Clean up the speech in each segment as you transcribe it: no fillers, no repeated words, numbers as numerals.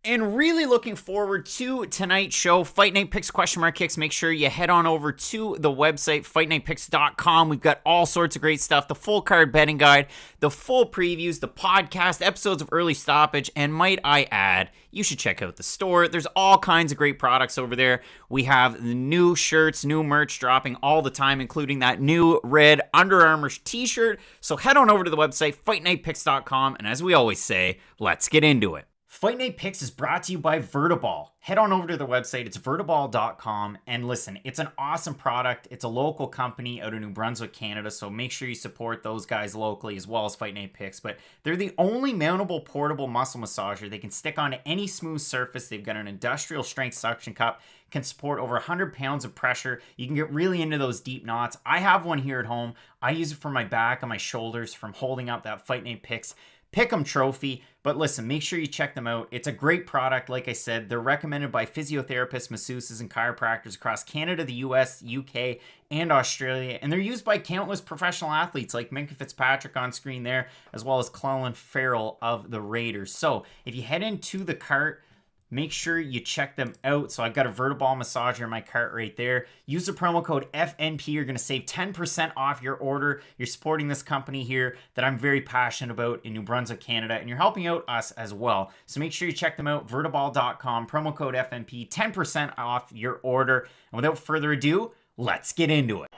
And really looking forward to tonight's show. Fight Night Picks, kicks. Make sure you head on over to the website, fightnightpicks.com. We've got all sorts of great stuff. The full card betting guide, the full previews, the podcast, episodes of Early Stoppage, and might I add, you should check out the store. There's all kinds of great products over there. We have the new shirts, new merch dropping all the time, including that new red Under Armour t-shirt. So head on over to the website, fightnightpicks.com. And as we always say, let's get into it. Fight Night Picks is brought to you by Vertiball. Head on over to their website. It's vertiball.com. And listen, it's an awesome product. It's a local company out of New Brunswick, Canada. So make sure you support those guys locally as well as Fight Night Picks. But they're the only mountable portable muscle massager. They can stick on any smooth surface. They've got an industrial strength suction cup. Can support over 100 pounds of pressure. You can get really into those deep knots. I have one here at home. I use it for my back and my shoulders from holding up that Fight Night Picks Pick'em trophy. But listen, make sure you check them out. It's a great product. Like I said, they're recommended by physiotherapists, masseuses, and chiropractors across Canada, the US, UK, and Australia. And they're used by countless professional athletes like Minka Fitzpatrick on screen there, as well as Clelin Ferrell of the Raiders. So if you head into the cart, make sure you check them out. So I've got a Vertiball massager in my cart right there. Use the promo code FNP. You're going to save 10% off your order. You're supporting this company here that I'm very passionate about in New Brunswick, Canada, and you're helping out us as well. So make sure you check them out, vertiball.com, promo code FNP, 10% off your order. And without further ado, let's get into it.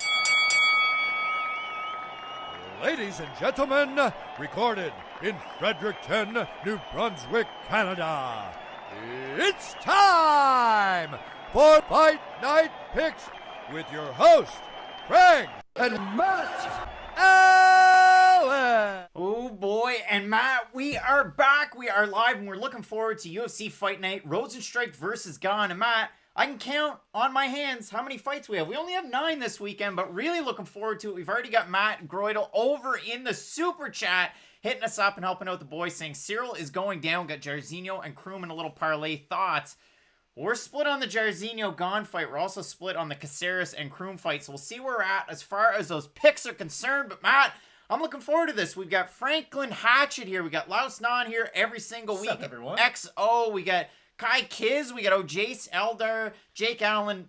Ladies and gentlemen, recorded in Fredericton, New Brunswick, Canada. It's time for Fight Night Picks with your host, Craig and Matt Allen. Oh boy, and Matt, we are back. We are live, and we're looking forward to UFC Fight Night, Rozenstruik versus Gane. And Matt, I can count on my hands how many fights we have. We only have 9 this weekend, but really looking forward to it. We've already got Matt Groidel over in the super chat, hitting us up and helping out the boys, saying Cyril is going down. Got Jairzinho and Croom in a little parlay. Thoughts? We're split on the Jairzinho-Gane fight. We're also split on the Caceres and Croom fight. So we'll see where we're at as far as those picks are concerned. But Matt, I'm looking forward to this. We've got Franklin Hatchet here. We got Laos Nan here every single week. What's up, everyone? XO. We got Kai Kiz. We got Jace Elder. Jake Allen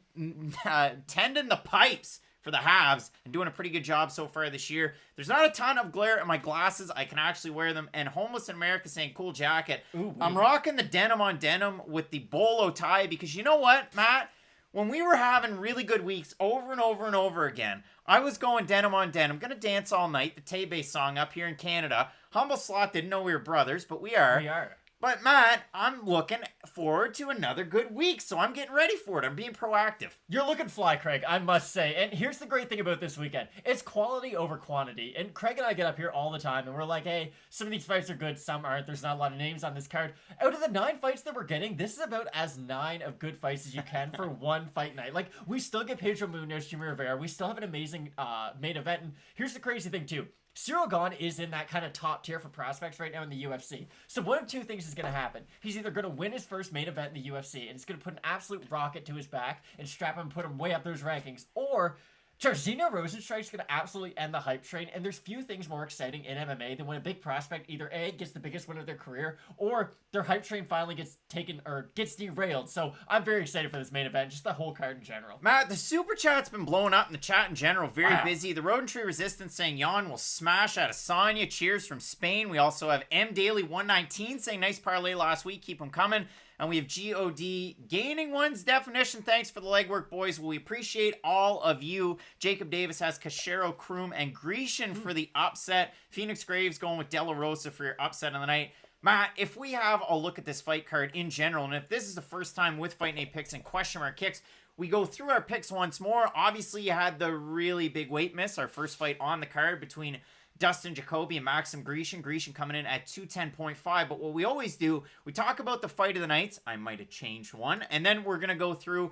tending the pipes for the halves and doing a pretty good job so far this year. There's not a ton of glare in my glasses. I can actually wear them. And Homeless in America saying cool jacket. Ooh, I'm rocking the denim on denim with the bolo tie because you know what, Matt? When we were having really good weeks over and over and over again, I was going denim on denim. Gonna dance all night, the Tay-Bay song up here in Canada. Humble Slot didn't know we were brothers, but we are. We are. But Matt, I'm looking forward to another good week, so I'm getting ready for it. I'm being proactive. You're looking fly, Craig, I must say. And here's the great thing about this weekend. It's quality over quantity. And Craig and I get up here all the time, and we're like, hey, some of these fights are good, some aren't. There's not a lot of names on this card. Out of the 9 fights that we're getting, this is about as 9 of good fights as you can for one fight night. Like, we still get Pedro, Munoz, Jimmie, Rivera. We still have an amazing main event. And here's the crazy thing, too. Cyril Gane is in that kind of top tier for prospects right now in the UFC. So one of 2 things is going to happen. He's either going to win his first main event in the UFC, and it's going to put an absolute rocket to his back and strap him and put him way up those rankings, or Jairzinho Rozenstruik is going to absolutely end the hype train, and there's few things more exciting in MMA than when a big prospect either A, gets the biggest win of their career, or their hype train finally gets taken or gets derailed. So I'm very excited for this main event, just the whole card in general. Matt, the super chat's been blowing up in the chat in general. Very busy. The Rodentree Resistance saying Jan will smash out of Sonya. Cheers from Spain. We also have M Daily 119 saying nice parlay last week. Keep them coming. And we have GOD gaining one's definition. Thanks for the legwork, boys. We appreciate all of you. Jacob Davis has Cachero, Croom, and Grishin for the upset. Phoenix Graves going with De La Rosa for your upset of the night. Matt, if we have a look at this fight card in general, and if this is the first time with Fight Night Picks and question mark kicks, we go through our picks once more. Obviously, you had the really big weight miss, our first fight on the card between Dustin, Jacoby, and Maxim, Grishin. Grishin coming in at 210.5. But what we always do, we talk about the fight of the nights. I might have changed one. And then we're going to go through,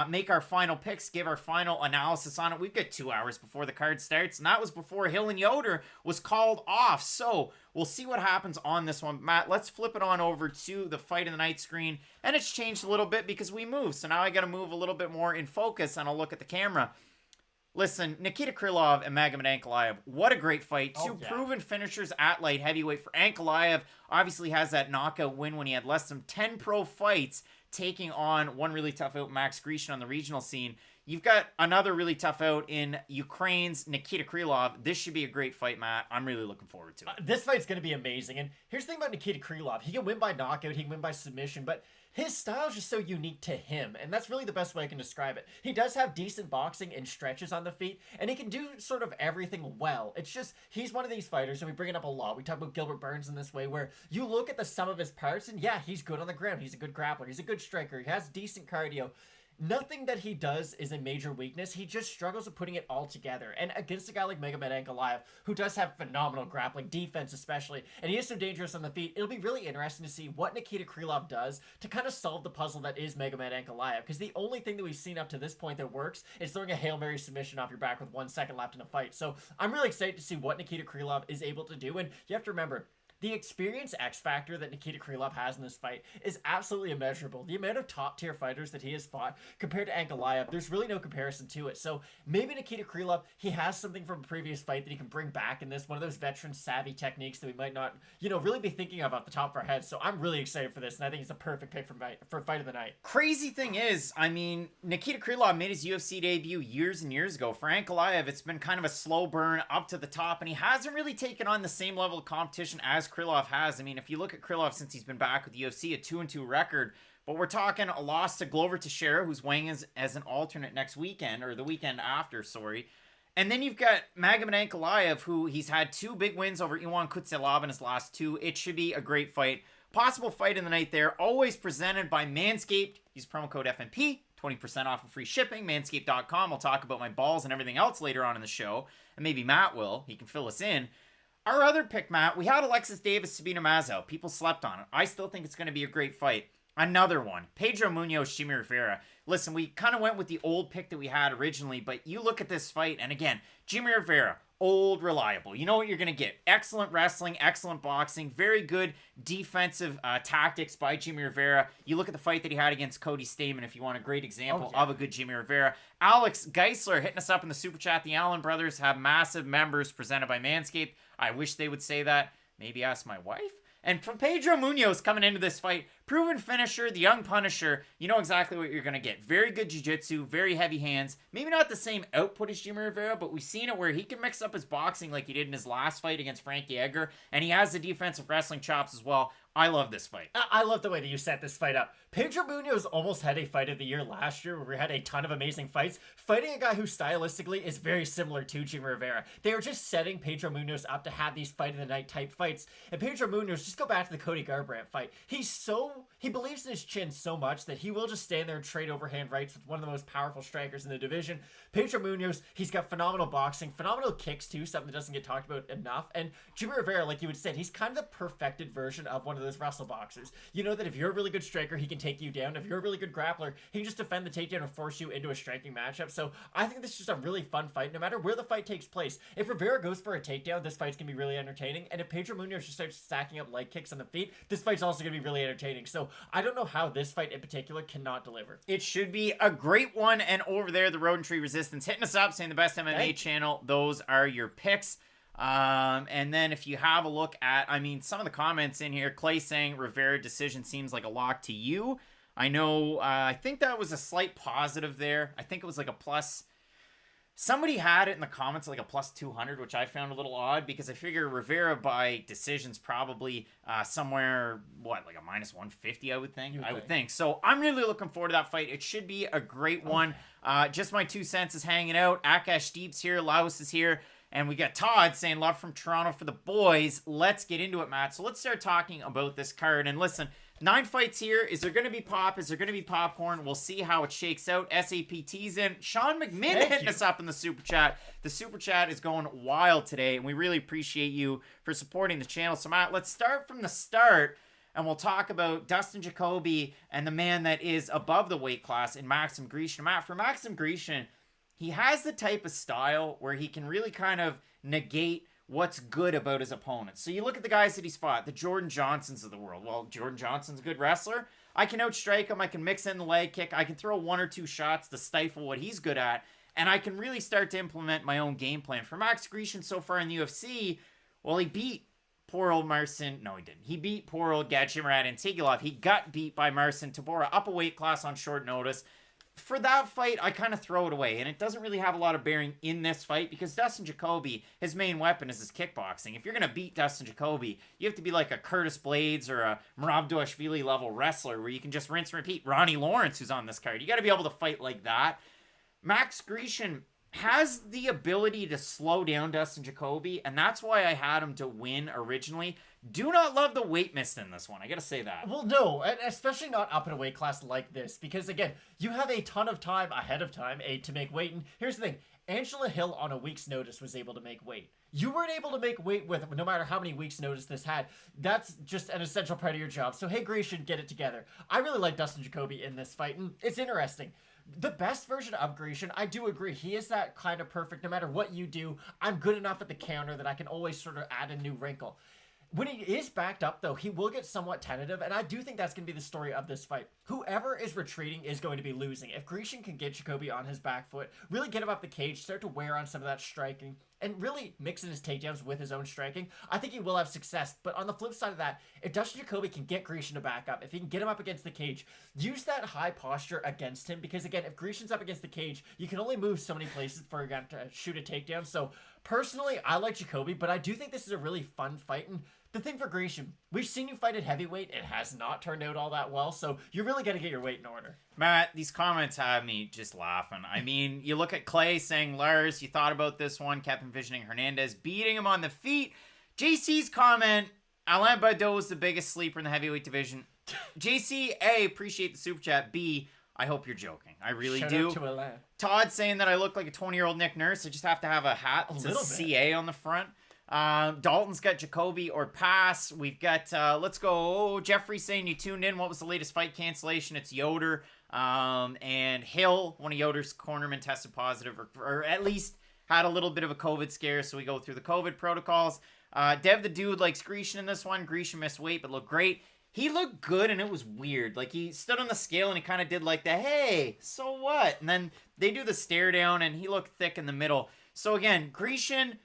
make our final picks, give our final analysis on it. We've got 2 hours before the card starts. And that was before Hill and Yoder was called off. So we'll see what happens on this one. Matt, let's flip it on over to the fight of the night screen. And it's changed a little bit because we moved. So now I got to move a little bit more in focus and I'll look at the camera. Listen, Nikita Krylov and Magomed Ankalaev, what a great fight. Oh, Two yeah. proven finishers at light heavyweight. For Ankalaev, obviously has that knockout win when he had less than 10 pro fights, taking on one really tough out, Max Grishin, on the regional scene. You've got another really tough out in Ukraine's Nikita Krylov. This should be a great fight, Matt. I'm really looking forward to it. This fight's going to be amazing. And here's the thing about Nikita Krylov. He can win by knockout, he can win by submission, but his style is just so unique to him, and that's really the best way I can describe it. He does have decent boxing and stretches on the feet, and he can do sort of everything well. It's just, he's one of these fighters, and we bring it up a lot. We talk about Gilbert Burns in this way, where you look at the sum of his parts, and yeah, he's good on the ground. He's a good grappler. He's a good striker. He has decent cardio. Nothing that he does is a major weakness. He just struggles with putting it all together. And against a guy like Magomed Ankalaev, who does have phenomenal grappling, defense especially, and he is so dangerous on the feet, it'll be really interesting to see what Nikita Krylov does to kind of solve the puzzle that is Magomed Ankalaev. Because the only thing that we've seen up to this point that works is throwing a Hail Mary submission off your back with 1 second left in a fight. So I'm really excited to see what Nikita Krylov is able to do. And you have to remember, the experience X factor that Nikita Krylov has in this fight is absolutely immeasurable. The amount of top tier fighters that he has fought compared to Ankalaev, there's really no comparison to it. So maybe Nikita Krylov, he has something from a previous fight that he can bring back in this, one of those veteran savvy techniques that we might not, really be thinking of off the top of our heads. So I'm really excited for this, and I think it's a perfect pick for fight of the night. Crazy thing is, I mean, Nikita Krylov made his UFC debut years and years ago. For Ankalaev, it's been kind of a slow burn up to the top, and he hasn't really taken on the same level of competition as Krylov has. I mean, if you look at Krylov since he's been back with the UFC, a 2-2 record, but we're talking a loss to Glover Teixeira, who's weighing as an alternate next weekend, or the weekend after, sorry. And then you've got Magomed Ankalaev, who he's had 2 big wins over Iwan Kutselov in his last 2. It should be a great fight. Possible fight in the night there. Always presented by Manscaped. Use promo code FNP. 20% off of free shipping. Manscaped.com. We'll talk about my balls and everything else later on in the show. And maybe Matt will. He can fill us in. Our other pick, Matt, we had Alexis Davis, Sabina Mazo. People slept on it. I still think it's going to be a great fight. Another one, Pedro Munhoz, Jimmie Rivera. Listen, we kind of went with the old pick that we had originally, but you look at this fight, and again, Jimmie Rivera, old, reliable. You know what you're going to get. Excellent wrestling, excellent boxing, very good defensive tactics by Jimmie Rivera. You look at the fight that he had against Cody Stamann, if you want a great example of a good Jimmie Rivera. Alex Geisler hitting us up in the Super Chat. The Allen brothers have massive members presented by Manscaped. I wish they would say that. Maybe ask my wife. And from Pedro Munhoz coming into this fight, proven finisher, the young Punisher, you know exactly what you're going to get. Very good jiu-jitsu, very heavy hands. Maybe not the same output as Jimmie Rivera, but we've seen it where he can mix up his boxing like he did in his last fight against Frankie Edgar, and he has the defensive wrestling chops as well. I love this fight. I love the way that you set this fight up. Pedro Munhoz almost had a fight of the year last year where we had a ton of amazing fights, fighting a guy who stylistically is very similar to Jimmie Rivera. They were just setting Pedro Munhoz up to have these fight of the night type fights. And Pedro Munhoz, just go back to the Cody Garbrandt fight. He believes in his chin so much that he will just stand there and trade overhand rights with one of the most powerful strikers in the division. Pedro Munhoz, he's got phenomenal boxing, phenomenal kicks too, something that doesn't get talked about enough. And Jimmie Rivera, like you would say, he's kind of the perfected version of one of those wrestle boxers. You know that if you're a really good striker, he can take you down. If you're a really good grappler, he can just defend the takedown and force you into a striking matchup. So I think this is just a really fun fight, no matter where the fight takes place. If Rivera goes for a takedown, this fight's gonna be really entertaining. And if Pedro Munhoz just starts stacking up leg kicks on the feet, this fight's also gonna be really entertaining. So I don't know how this fight in particular cannot deliver. It should be a great one. And over there, the Rozenstruik Resistance hitting us up, saying the best MMA channel. Those are your picks. And then if you have a look at, some of the comments in here, Clay saying Rivera decision seems like a lock to you. I know, I think that was a slight positive there. I think it was like a plus. Somebody had it in the comments like a plus 200, which I found a little odd because I figure Rivera by decision's probably somewhere, like a minus 150, I would think. I would think. So I'm really looking forward to that fight. It should be a great one. Just my 2 cents is hanging out. Akash Deep's here. Laos is here. And we got Todd saying love from Toronto for the boys. Let's get into it, Matt. So let's start talking about this card. And listen, 9 fights here. Is there going to be pop? Is there going to be popcorn? We'll see how it shakes out. SAPT's in. Sean McMinn hitting us up in the Super Chat. The Super Chat is going wild today, and we really appreciate you for supporting the channel. So, Matt, let's start from the start, and we'll talk about Dustin Jacoby and the man that is above the weight class in Maxim Grishin. Matt, for Maxim Grishin, he has the type of style where he can really kind of negate what's good about his opponents. So you look at the guys that he's fought, the Jordan Johnsons of the world. Well, Jordan Johnson's a good wrestler. I can outstrike him. I can mix in the leg kick. I can throw 1 or 2 shots to stifle what he's good at. and I can really start to implement my own game plan. For Max Grishin so far in the UFC, well, he beat poor old Marcin. No, he didn't. He beat poor old Gajimarad and Tigilov. He got beat by Marcin Tybura up a weight class on short notice. For that fight, I kind of throw it away, and it doesn't really have a lot of bearing in this fight because Dustin Jacoby, his main weapon is his kickboxing. If you're going to beat Dustin Jacoby, you have to be like a Curtis Blades or a Murabdashvili level wrestler where you can just rinse and repeat. Ronnie Lawrence, who's on this card, you got to be able to fight like that. Max Grishin has the ability to slow down Dustin Jacoby, and that's why I had him to win originally. Do not love the weight miss in this one. I gotta say that. Well, no, and especially not up in a weight class like this, because again, you have a ton of time ahead of time to make weight. And here's the thing: Angela Hill on a week's notice was able to make weight. You weren't able to make weight with no matter how many weeks' notice this had. That's just an essential part of your job. So hey, Grishin, get it together. I really like Dustin Jacoby in this fight, and it's interesting. The best version of Grishin, I do agree. He is that kind of perfect. No matter what you do, I'm good enough at the counter that I can always sort of add a new wrinkle. When he is backed up, though, he will get somewhat tentative, and I do think that's going to be the story of this fight. Whoever is retreating is going to be losing. If Grishin can get Jacoby on his back foot, really get him up the cage, start to wear on some of that striking, and really mix in his takedowns with his own striking, I think he will have success. But on the flip side of that, if Dustin Jacoby can get Grishin to back up, if he can get him up against the cage, use that high posture against him, because again, if Grishin's up against the cage, you can only move so many places before you're going to shoot a takedown. So personally, I like Jacoby, but I do think this is a really fun fight. And the thing for Grishin, we've seen you fight at heavyweight. It has not turned out all that well, so you're really going to get your weight in order. Matt, these comments have me just laughing. I mean, you look at Clay saying, Lars, you thought about this one, kept envisioning Hernandez beating him on the feet. JC's comment, Alain Baudot is the biggest sleeper in the heavyweight division. JC, A, appreciate the super chat. B, I hope you're joking. I really do. Shout out to Alain. Todd saying that I look like a 20-year-old Nick Nurse. I just have to have a hat that says CA on the front. Dalton's got Jacoby or pass. We've got, let's go. Jeffrey saying you tuned in. What was the latest fight cancellation? It's Yoder. And Hill, one of Yoder's cornermen, tested positive or at least had a little bit of a COVID scare. So we go through the COVID protocols. Dev the dude likes Grishin in this one. Grishin missed weight, but looked great. He looked good, and it was weird. Like, he stood on the scale, and he kind of did like the, hey, so what? And then they do the stare down, and he looked thick in the middle. So, again, Grishin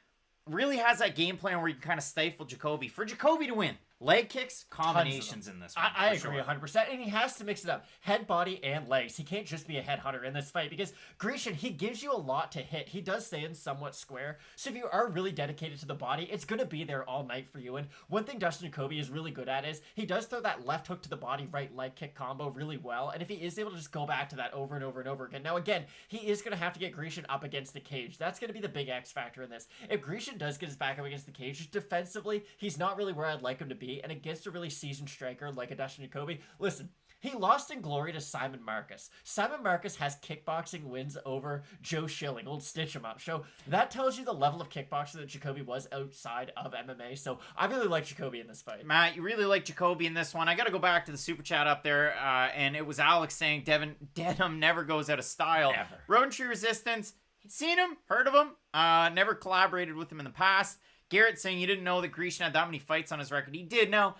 really has that game plan where you can kind of stifle Jacoby. For Jacoby to win, leg kicks, combinations in this one. I agree 100%, and he has to mix it up. Head, body, and legs. He can't just be a headhunter in this fight, because Grishin, he gives you a lot to hit. He does stay in somewhat square, so if you are really dedicated to the body, it's going to be there all night for you. And one thing Dustin Jacoby is really good at is he does throw that left hook to the body, right leg kick combo really well, and if he is able to just go back to that over and over and over again. Now, again, he is going to have to get Grishin up against the cage. That's going to be the big X factor in this. If Grishin does get his back up against the cage, just defensively, he's not really where I'd like him to be, and against a really seasoned striker like a Dustin Jacoby, listen, he lost in glory to Simon Marcus. Simon Marcus has kickboxing wins over Joe Schilling, old Stitch 'em Up. So that tells you the level of kickboxer that Jacoby was outside of MMA. So I really like Jacoby in this fight. Matt, you really like Jacoby in this one. I got to go back to the super chat up there, and it was Alex saying Denim never goes out of style. Never. Road Tree Resistance, seen him, heard of him, never collaborated with him in the past. Garrett saying you didn't know that Grishin had that many fights on his record. He did. Now,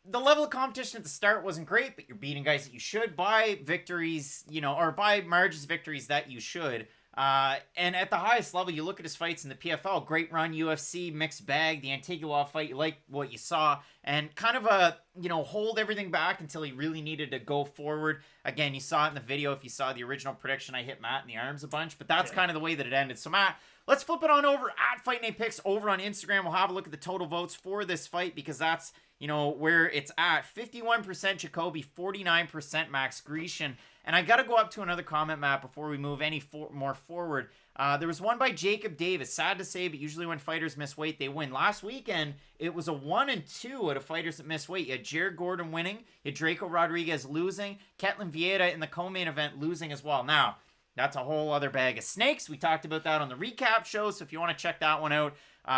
the level of competition at the start wasn't great, but you're beating guys that you should by victories, or by margins victories that you should. And at the highest level, you look at his fights in the PFL, great run, UFC, mixed bag, the Ankalaev fight, you like what you saw, and kind of hold everything back until he really needed to go forward. Again, you saw it in the video. If you saw the original prediction, I hit Matt in the arms a bunch, but that's kind of the way that it ended. So Matt, let's flip it on over at Fight Night Picks over on Instagram. We'll have a look at the total votes for this fight because that's, where it's at. 51% Jacoby, 49% Max Grishin. And I got to go up to another comment, Matt, before we move any more forward. There was one by Jacob Davis. Sad to say, but usually when fighters miss weight, they win. Last weekend, it was a 1 and 2 out of fighters that miss weight. You had Jared Gordon winning. You had Draco Rodriguez losing. Ketlin Vieira in the co-main event losing as well. Now, that's a whole other bag of snakes. We talked about that on the recap show, so if you want to check that one out,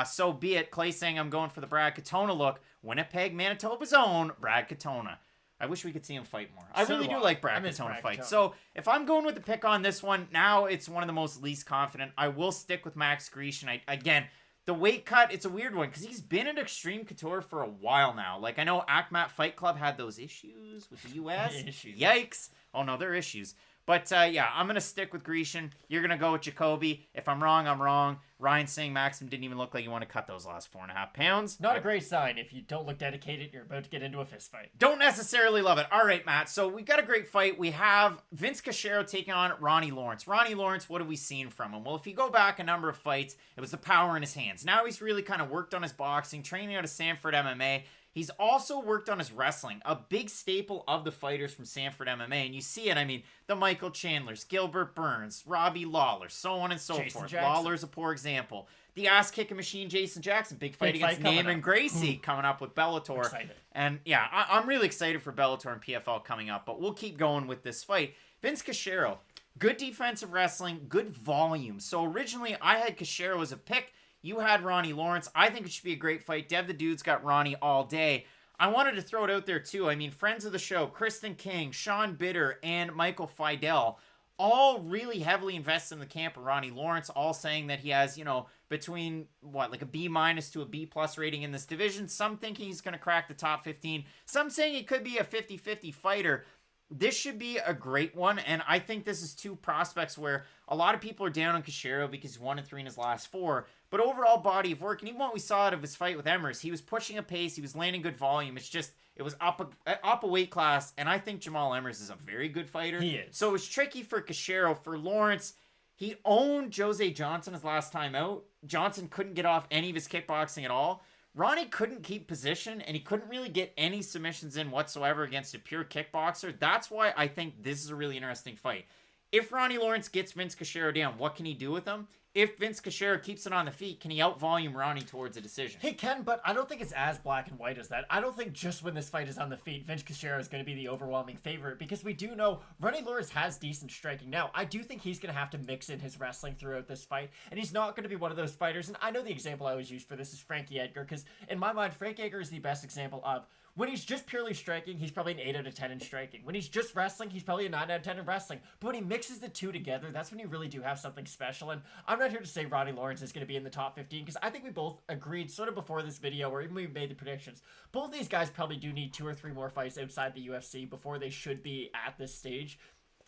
so be it. Clay saying I'm going for the Brad Katona look. Winnipeg, Manitoba's own Brad Katona. I wish we could see him fight more. I really do like Brad Katona fight. So if I'm going with the pick on this one, now it's one of the most least confident. I will stick with Max Grishin. Again, the weight cut, it's a weird one because he's been at Extreme Couture for a while now. Like, I know Akhmat Fight Club had those issues with the U.S. Issues. Yikes. Oh, no, they're issues. But yeah, I'm going to stick with Grishin. You're going to go with Jacoby. If I'm wrong, I'm wrong. Ryan's saying Maxim didn't even look like you want to cut those last 4.5 pounds. Not a great sign. If you don't look dedicated, you're about to get into a fist fight. Don't necessarily love it. All right, Matt. So we've got a great fight. We have Vince Cachero taking on Ronnie Lawrence. Ronnie Lawrence, what have we seen from him? Well, if you go back a number of fights, it was the power in his hands. Now he's really kind of worked on his boxing, training out of Sanford MMA. He's also worked on his wrestling, a big staple of the fighters from Sanford MMA. And you see it, I mean, the Michael Chandlers, Gilbert Burns, Robbie Lawler, so on and so Jason forth. Jackson. Lawler's a poor example. The ass-kicking machine, Jason Jackson, big fight against Naaman Gracie coming up with Bellator. Excited. And yeah, I'm really excited for Bellator and PFL coming up, but we'll keep going with this fight. Vince Cachero, good defensive wrestling, good volume. So originally I had Cachero as a pick. You had Ronnie Lawrence. I think it should be a great fight. Dev the Dude's got Ronnie all day. I wanted to throw it out there too. I mean, friends of the show, Kristen King, Sean Bitter, and Michael Fidel, all really heavily invested in the camp of Ronnie Lawrence, all saying that he has, you know, between, like a B- to a B+ rating in this division. Some thinking he's going to crack the top 15. Some saying he could be a 50-50 fighter. This should be a great one, and I think this is two prospects where a lot of people are down on Cachero because he's 1-3 in his last 4, but overall body of work, and even what we saw out of his fight with Emmers, he was pushing a pace, he was landing good volume. It's just, it was up a weight class, and I think Jamal Emmers is a very good fighter. He is. So it was tricky for Cachero. For Lawrence, he owned Jose Johnson his last time out. Johnson couldn't get off any of his kickboxing at all. Ronnie couldn't keep position, and he couldn't really get any submissions in whatsoever against a pure kickboxer. That's why I think this is a really interesting fight. If Ronnie Lawrence gets Vince Cachero down, what can he do with him? If Vince Cachero keeps it on the feet, can he out-volume Ronnie towards a decision? He can, but I don't think it's as black and white as that. I don't think just when this fight is on the feet, Vince Cachero is going to be the overwhelming favorite, because we do know Ronnie Lawrence has decent striking. Now, I do think he's going to have to mix in his wrestling throughout this fight, and he's not going to be one of those fighters, and I know the example I always use for this is Frankie Edgar, because in my mind, Frank Edgar is the best example of when he's just purely striking, he's probably an 8 out of 10 in striking. When he's just wrestling, he's probably a 9 out of 10 in wrestling. But when he mixes the two together, that's when you really do have something special. And I'm not here to say Ronnie Lawrence is going to be in the top 15, because I think we both agreed sort of before this video, or even we made the predictions, both these guys probably do need 2 or 3 more fights outside the UFC before they should be at this stage.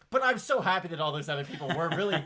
But I'm so happy that all those other people were really,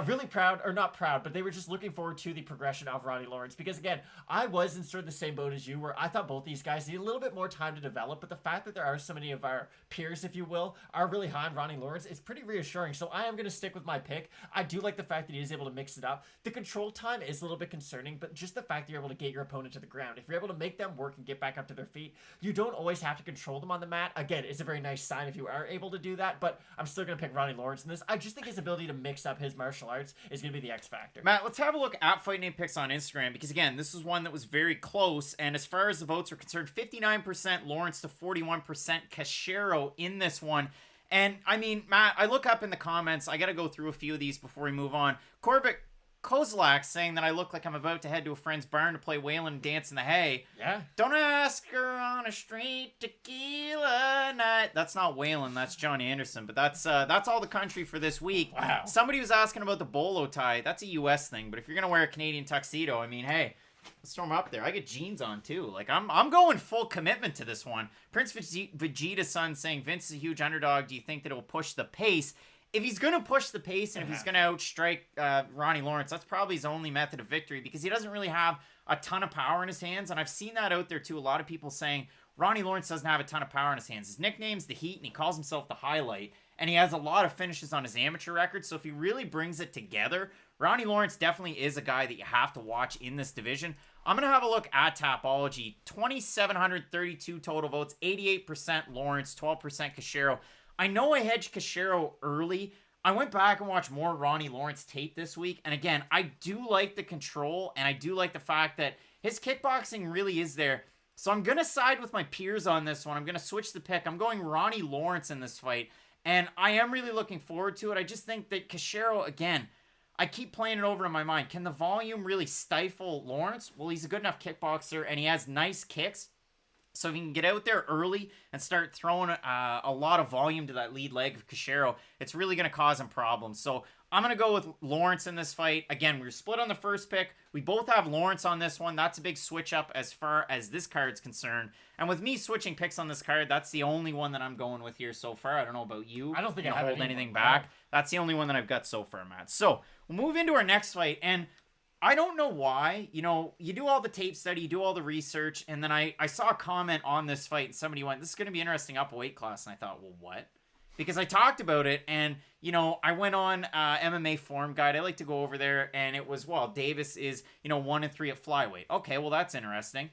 really proud, or not proud, but they were just looking forward to the progression of Ronnie Lawrence. Because again, I was in sort of the same boat as you, where I thought both these guys need a little bit more time to develop. But the fact that there are so many of our peers, if you will, are really high on Ronnie Lawrence is pretty reassuring. So I am going to stick with my pick. I do like the fact that he is able to mix it up. The control time is a little bit concerning, but just the fact that you're able to get your opponent to the ground. If you're able to make them work and get back up to their feet, you don't always have to control them on the mat. Again, it's a very nice sign if you are able to do that, but I'm still going to pick Ronnie Lawrence in this. I just think his ability to mix up his martial arts is going to be the X factor. Matt, let's have a look at Fight Night Picks on Instagram, because again, this is one that was very close, and as far as the votes are concerned, 59% Lawrence to 41% Cachero in this one. And I mean, Matt, I look up in the comments, I got to go through a few of these before we move on. Corbett Kozlak saying that I look like I'm about to head to a friend's barn to play Waylon and dance in the hay. Yeah. Don't ask her on a straight tequila night. That's not Waylon, that's John Anderson. But that's all the country for this week. Wow. Somebody was asking about the bolo tie. That's a U.S. thing. But if you're gonna wear a Canadian tuxedo, I mean, hey, let's throw them up there. I get jeans on too. Like I'm going full commitment to this one. Prince Vegeta's son saying Vince is a huge underdog. Do you think that it will push the pace? If he's going to push the pace and if he's going to outstrike Ronnie Lawrence, that's probably his only method of victory, because he doesn't really have a ton of power in his hands. And I've seen that out there too. A lot of people saying Ronnie Lawrence doesn't have a ton of power in his hands. His nickname's The Heat, and he calls himself The Highlight. And he has a lot of finishes on his amateur record. So if he really brings it together, Ronnie Lawrence definitely is a guy that you have to watch in this division. I'm going to have a look at Tapology. 2,732 total votes, 88% Lawrence, 12% Cachero. I know I hedged Cachero early. I went back and watched more Ronnie Lawrence tape this week. And again, I do like the control, and I do like the fact that his kickboxing really is there. So I'm going to side with my peers on this one. I'm going to switch the pick. I'm going Ronnie Lawrence in this fight. And I am really looking forward to it. I just think that Cachero, again, I keep playing it over in my mind. Can the volume really stifle Lawrence? Well, he's a good enough kickboxer, and he has nice kicks. So if you can get out there early and start throwing a lot of volume to that lead leg of Cachero, it's really going to cause him problems. So I'm going to go with Lawrence in this fight. Again, we were split on the first pick. We both have Lawrence on this one. That's a big switch up as far as this card's concerned. And with me switching picks on this card, that's the only one that I'm going with here so far. I don't know about you. I don't think I have hold anything back. No. That's the only one that I've got so far, Matt. So we'll move into our next fight. And I don't know why, you do all the tape study, you do all the research, and then I saw a comment on this fight, and somebody went, this is going to be interesting up a weight class, and I thought, well, what? Because I talked about it, and, I went on MMA Forum Guide, I like to go over there, and it was, well, Davis is, 1-3 at flyweight. Okay, well, that's interesting.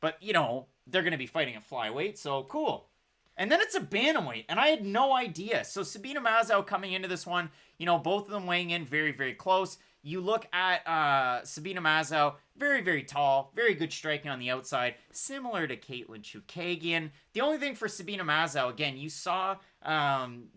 But, they're going to be fighting at flyweight, so cool. And then it's a bantamweight, and I had no idea. So Sabina Mazo coming into this one, both of them weighing in very, very close. You look at Sabina Mazo, very, very tall, very good striking on the outside, similar to Caitlin Chookagian. The only thing for Sabina Mazo, again, you saw in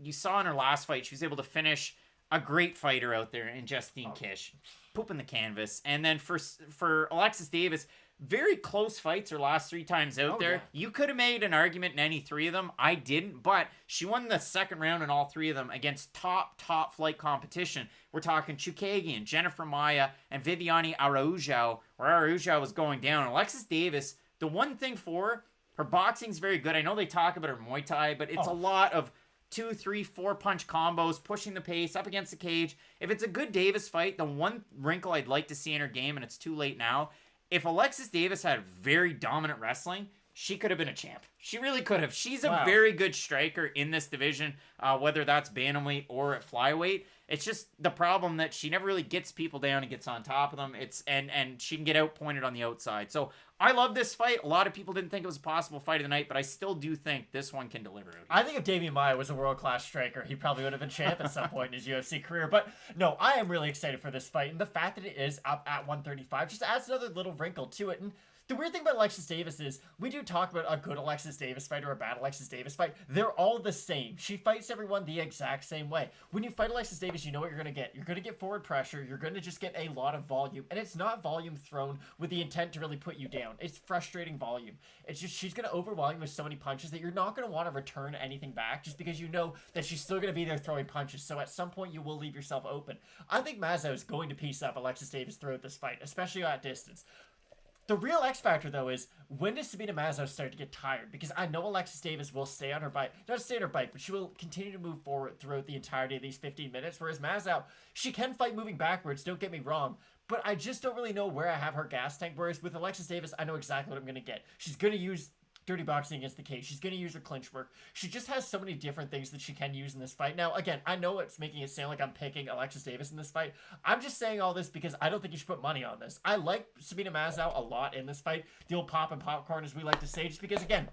her last fight, she was able to finish a great fighter out there in Justine Kish, pooping the canvas. And then for Alexis Davis, very close fights her last 3 times out there. Yeah. You could have made an argument in any 3 of them. I didn't, but she won the second round in all 3 of them against top flight competition. We're talking Chookagian, Jennifer Maia, and Viviane Araújo, where Araújo was going down. Alexis Davis, the one thing for her boxing's very good. I know they talk about her Muay Thai, but it's a lot of 2, 3, 4 punch combos, pushing the pace up against the cage. If it's a good Davis fight, the one wrinkle I'd like to see in her game, and it's too late now, if Alexis Davis had very dominant wrestling, she could have been a champ. She really could have. She's a very good striker in this division, whether that's bantamweight or at flyweight. It's just the problem that she never really gets people down and gets on top of them. And she can get outpointed on the outside. So I love this fight. A lot of people didn't think it was a possible fight of the night, but I still do think this one can deliver. I think if Damian Maia was a world-class striker, he probably would have been champ at some point in his UFC career. But no, I am really excited for this fight. And the fact that it is up at 135 just adds another little wrinkle to it. And the weird thing about Alexis Davis is we do talk about a good Alexis Davis fight or a bad Alexis Davis fight. They're all the same. She fights everyone the exact same way. When you fight Alexis Davis, you know what you're going to get. You're going to get forward pressure. You're going to just get a lot of volume. And it's not volume thrown with the intent to really put you down. It's frustrating volume. It's just she's going to overwhelm you with so many punches that you're not going to want to return anything back just because you know that she's still going to be there throwing punches. So at some point, you will leave yourself open. I think Mazzo is going to piece up Alexis Davis throughout this fight, especially at distance. The real X factor, though, is when does Sabina Mazo start to get tired? Because I know Alexis Davis will stay on her bike. Not stay on her bike, but she will continue to move forward throughout the entirety of these 15 minutes. Whereas Mazo, she can fight moving backwards, don't get me wrong. But I just don't really know where I have her gas tank. Whereas with Alexis Davis, I know exactly what I'm going to get. She's going to use dirty boxing against the cage. She's going to use her clinch work. She just has so many different things that she can use in this fight. Now, again, I know it's making it sound like I'm picking Alexis Davis in this fight. I'm just saying all this because I don't think you should put money on this. I like Sabina Mazo a lot in this fight. The old pop and popcorn, as we like to say, just because, again,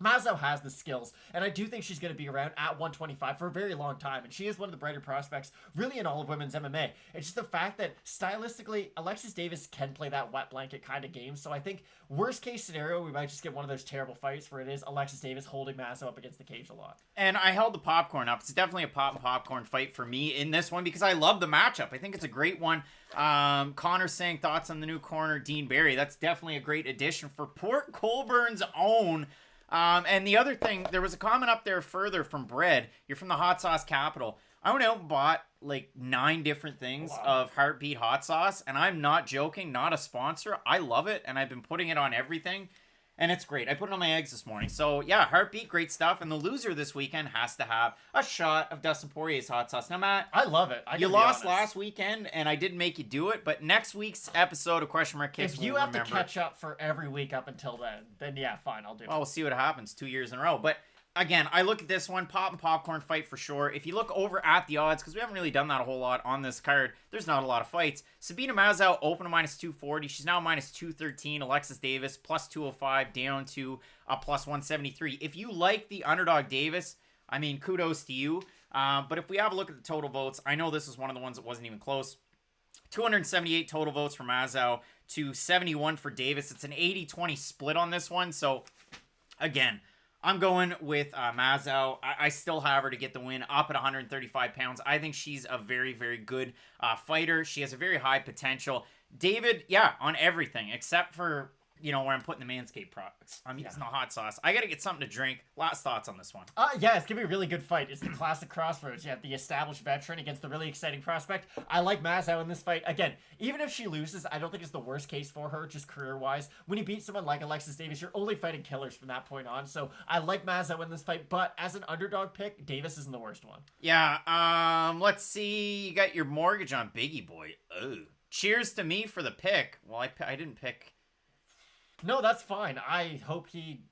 Mazo has the skills, and I do think she's going to be around at 125 for a very long time, and she is one of the brighter prospects, really, in all of women's MMA. It's just the fact that, stylistically, Alexis Davis can play that wet blanket kind of game, so I think, worst-case scenario, we might just get one of those terrible fights where it is Alexis Davis holding Mazo up against the cage a lot. And I held the popcorn up. It's definitely a pop and popcorn fight for me in this one, because I love the matchup. I think it's a great one. Connor saying thoughts on the new corner, Dean Barry. That's definitely a great addition for Port Colborne's own. And the other thing, there was a comment up there further from Bread. You're from the hot sauce capital. I went out and bought like 9 different things of Heartbeat hot sauce, and I'm not joking, not a sponsor. I love it, and I've been putting it on everything, and it's great. I put it on my eggs this morning. So yeah, Heartbeat, great stuff. And the loser this weekend has to have a shot of Dustin Poirier's hot sauce. Now, Matt, I love it. You lost last weekend, and I didn't make you do it. But next week's episode of Question Mark Kicks, if you have to catch up for every week up until then yeah, fine, I'll do it. Well, we'll see what happens 2 years in a row. But again, I look at this one, pop and popcorn fight for sure. If you look over at the odds, because we haven't really done that a whole lot on this card, there's not a lot of fights. Sabina Mazo open to -240. She's now -213. Alexis Davis +205 down to +173. If you like the underdog Davis, I mean, kudos to you. But if we have a look at the total votes, I know this is one of the ones that wasn't even close. 278 total votes for Mazo to 71 for Davis. It's an 80-20 split on this one. So, again, I'm going with Mazo. I still have her to get the win up at 135 pounds. I think she's a very, very good fighter. She has a very high potential. David, yeah, on everything except for where I'm putting the Manscaped products. I'm using the hot sauce. I got to get something to drink. Last thoughts on this one. Yeah, it's going to be a really good fight. It's the classic crossroads. You have the established veteran against the really exciting prospect. I like Mazzo in this fight. Again, even if she loses, I don't think it's the worst case for her, just career-wise. When you beat someone like Alexis Davis, you're only fighting killers from that point on. So I like Mazzo in this fight, but as an underdog pick, Davis isn't the worst one. Yeah, let's see. You got your mortgage on Biggie Boy. Oh. Cheers to me for the pick. Well, I didn't pick. No, that's fine. I hope he,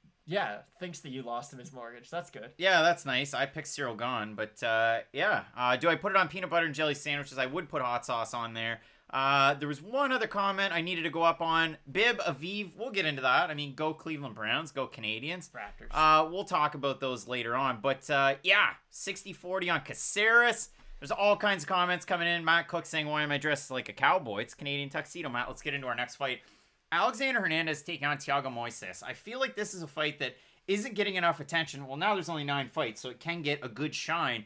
thinks that you lost him his mortgage. That's good. Yeah, that's nice. I picked Cyril Gane, but do I put it on peanut butter and jelly sandwiches? I would put hot sauce on there. There was one other comment I needed to go up on. Bib, Aviv, we'll get into that. I mean, go Cleveland Browns, go Canadians. Raptors. We'll talk about those later on. But 60-40 on Caceres. There's all kinds of comments coming in. Matt Cook saying, why am I dressed like a cowboy? It's Canadian tuxedo, Matt. Let's get into our next fight. Alexander Hernandez taking on Thiago Moises. I feel like this is a fight that isn't getting enough attention. Well, now there's only 9 fights, so it can get a good shine.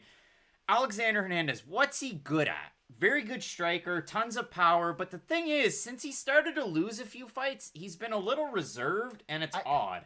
Alexander Hernandez, what's he good at? Very good striker, tons of power. But the thing is, since he started to lose a few fights, he's been a little reserved, and it's odd.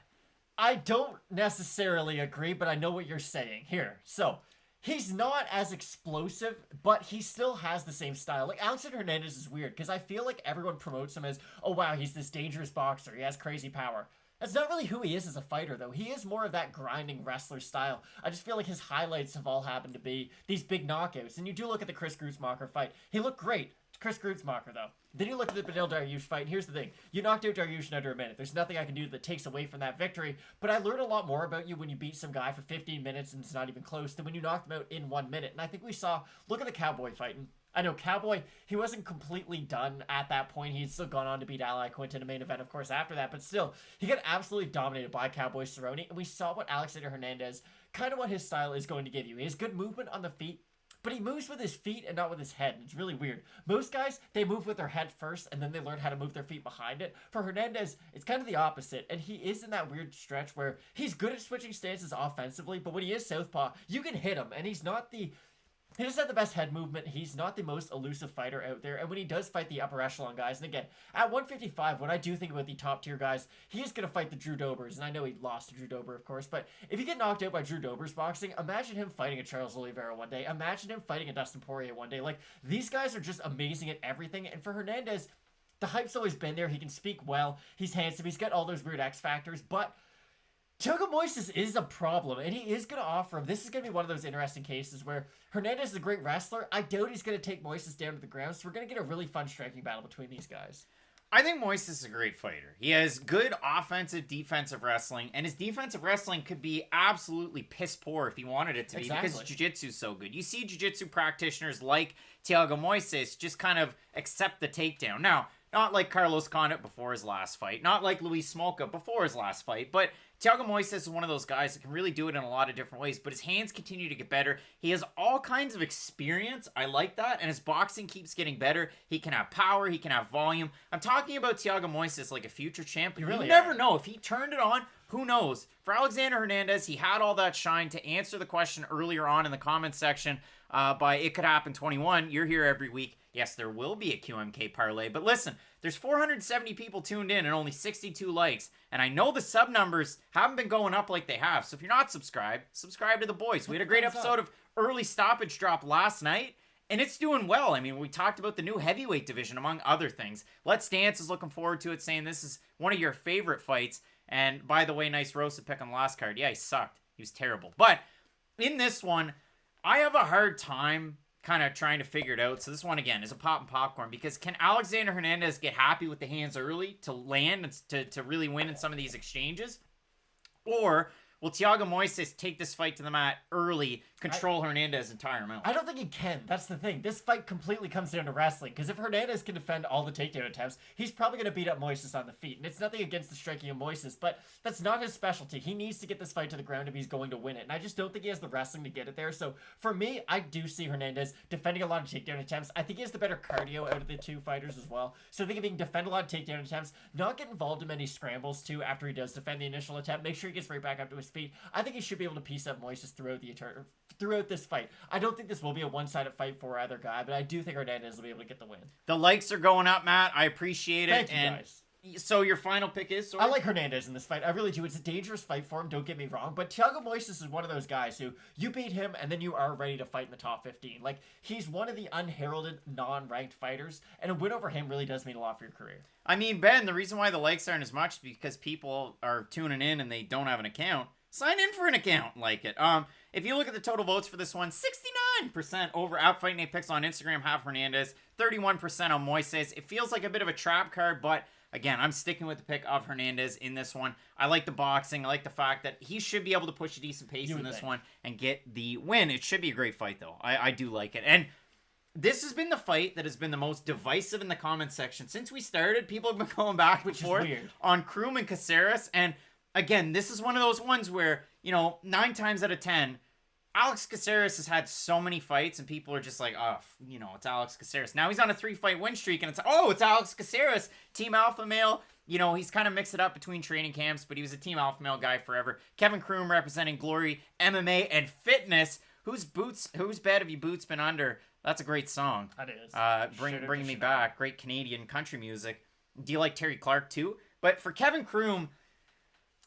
I don't necessarily agree, but I know what you're saying. Here, so he's not as explosive, but he still has the same style. Like, Alexander Hernandez is weird, because I feel like everyone promotes him as, oh wow, he's this dangerous boxer, he has crazy power. That's not really who he is as a fighter, though. He is more of that grinding wrestler style. I just feel like his highlights have all happened to be these big knockouts. And you do look at the Chris Grutzmacher fight. He looked great. Chris Grutzmacher, though. Then you look at the Beneil Dariush fight, and here's the thing. You knocked out Dariush in under a minute. There's nothing I can do that takes away from that victory, but I learned a lot more about you when you beat some guy for 15 minutes and it's not even close than when you knocked him out in 1 minute. And I think we saw, look at the Cowboy fighting. I know Cowboy, he wasn't completely done at that point. He'd still gone on to beat Ally Quint in a main event, of course, after that. But still, he got absolutely dominated by Cowboy Cerrone. And we saw what Alexander Hernandez, kind of what his style is going to give you. He has good movement on the feet, but he moves with his feet and not with his head. It's really weird. Most guys, they move with their head first, and then they learn how to move their feet behind it. For Hernandez, it's kind of the opposite, and he is in that weird stretch where he's good at switching stances offensively, but when he is southpaw, you can hit him, and he doesn't have the best head movement. He's not the most elusive fighter out there. And when he does fight the upper echelon guys, and again, at 155, when I do think about the top tier guys, he is going to fight the Drew Dobers. And I know he lost to Drew Dober, of course. But if you get knocked out by Drew Dober's boxing, imagine him fighting a Charles Oliveira one day. Imagine him fighting a Dustin Poirier one day. Like, these guys are just amazing at everything. And for Hernandez, the hype's always been there. He can speak well. He's handsome. He's got all those weird X factors. But Thiago Moises is a problem, and he is going to offer him. This is going to be one of those interesting cases where Hernandez is a great wrestler. I doubt he's going to take Moises down to the ground, so we're going to get a really fun striking battle between these guys. I think Moises is a great fighter. He has good offensive, defensive wrestling, and his defensive wrestling could be absolutely piss poor if he wanted it to be because jiu-jitsu is so good. You see jiu-jitsu practitioners like Thiago Moises just kind of accept the takedown. Now, not like Carlos Condit before his last fight, not like Luis Smolka before his last fight, but Thiago Moises is one of those guys that can really do it in a lot of different ways, but his hands continue to get better. He has all kinds of experience. I like that, and his boxing keeps getting better. He can have power. He can have volume. I'm talking about Thiago Moises like a future champion. You never know. If he turned it on, who knows? For Alexander Hernandez, he had all that shine. To answer the question earlier on in the comments section by It Could Happen 21, you're here every week. Yes, there will be a QMK parlay, but listen, there's 470 people tuned in and only 62 likes, and I know the sub numbers haven't been going up like they have, so if you're not subscribed, subscribe to the boys. We had a great episode of Early Stoppage Drop last night, and it's doing well. I mean, we talked about the new heavyweight division, among other things. Let's Dance is looking forward to it, saying this is one of your favorite fights, and by the way, nice Rosa pick on the last card. Yeah, he sucked. He was terrible. But in this one, I have a hard time kind of trying to figure it out. So this one, again, is a pop and popcorn, because can Alexander Hernandez get happy with the hands early to land and to really win in some of these exchanges? Or will Thiago Moises take this fight to the mat early, control Hernandez and tire him out? I don't think he can. That's the thing. This fight completely comes down to wrestling, because if Hernandez can defend all the takedown attempts, he's probably going to beat up Moises on the feet. And it's nothing against the striking of Moises, but that's not his specialty. He needs to get this fight to the ground if he's going to win it. And I just don't think he has the wrestling to get it there. So for me, I do see Hernandez defending a lot of takedown attempts. I think he has the better cardio out of the two fighters as well. So I think if he can defend a lot of takedown attempts, not get involved in many scrambles too after he does defend the initial attempt, make sure he gets right back up to his feet, I think he should be able to piece up Moises throughout this fight. I don't think this will be a one-sided fight for either guy, but I do think Hernandez will be able to get the win. The likes are going up, Matt. I appreciate it. Thank you, guys. So your final pick is? I like Hernandez in this fight. I really do. It's a dangerous fight for him, don't get me wrong. But Thiago Moises is one of those guys who you beat him and then you are ready to fight in the top 15. Like, he's one of the unheralded, non-ranked fighters, and a win over him really does mean a lot for your career. I mean, Ben, the reason why the likes aren't as much is because people are tuning in and they don't have an account. Sign in for an account, like it. If you look at the total votes for this one, 69% over at Fight Night Picks on Instagram have Hernandez, 31% on Moises. It feels like a bit of a trap card, but again, I'm sticking with the pick of Hernandez in this one. I like the boxing. I like the fact that he should be able to push a decent pace in this one and get the win. It should be a great fight, though. I do like it. And this has been the fight that has been the most divisive in the comment section. Since we started, people have been going back and forth on Croom and Caceres. And again, this is one of those ones where, 9 times out of 10, Alex Caceres has had so many fights and people are just like, oh, it's Alex Caceres. Now he's on a 3-fight win streak and it's Alex Caceres, Team Alpha Male. He's kind of mixed it up between training camps, but he was a Team Alpha Male guy forever. Kevin Croom representing Glory, MMA, and Fitness. Whose bed have you boots been under? That's a great song. That is. Bring me back. Great Canadian country music. Do you like Terry Clark too? But for Kevin Croom,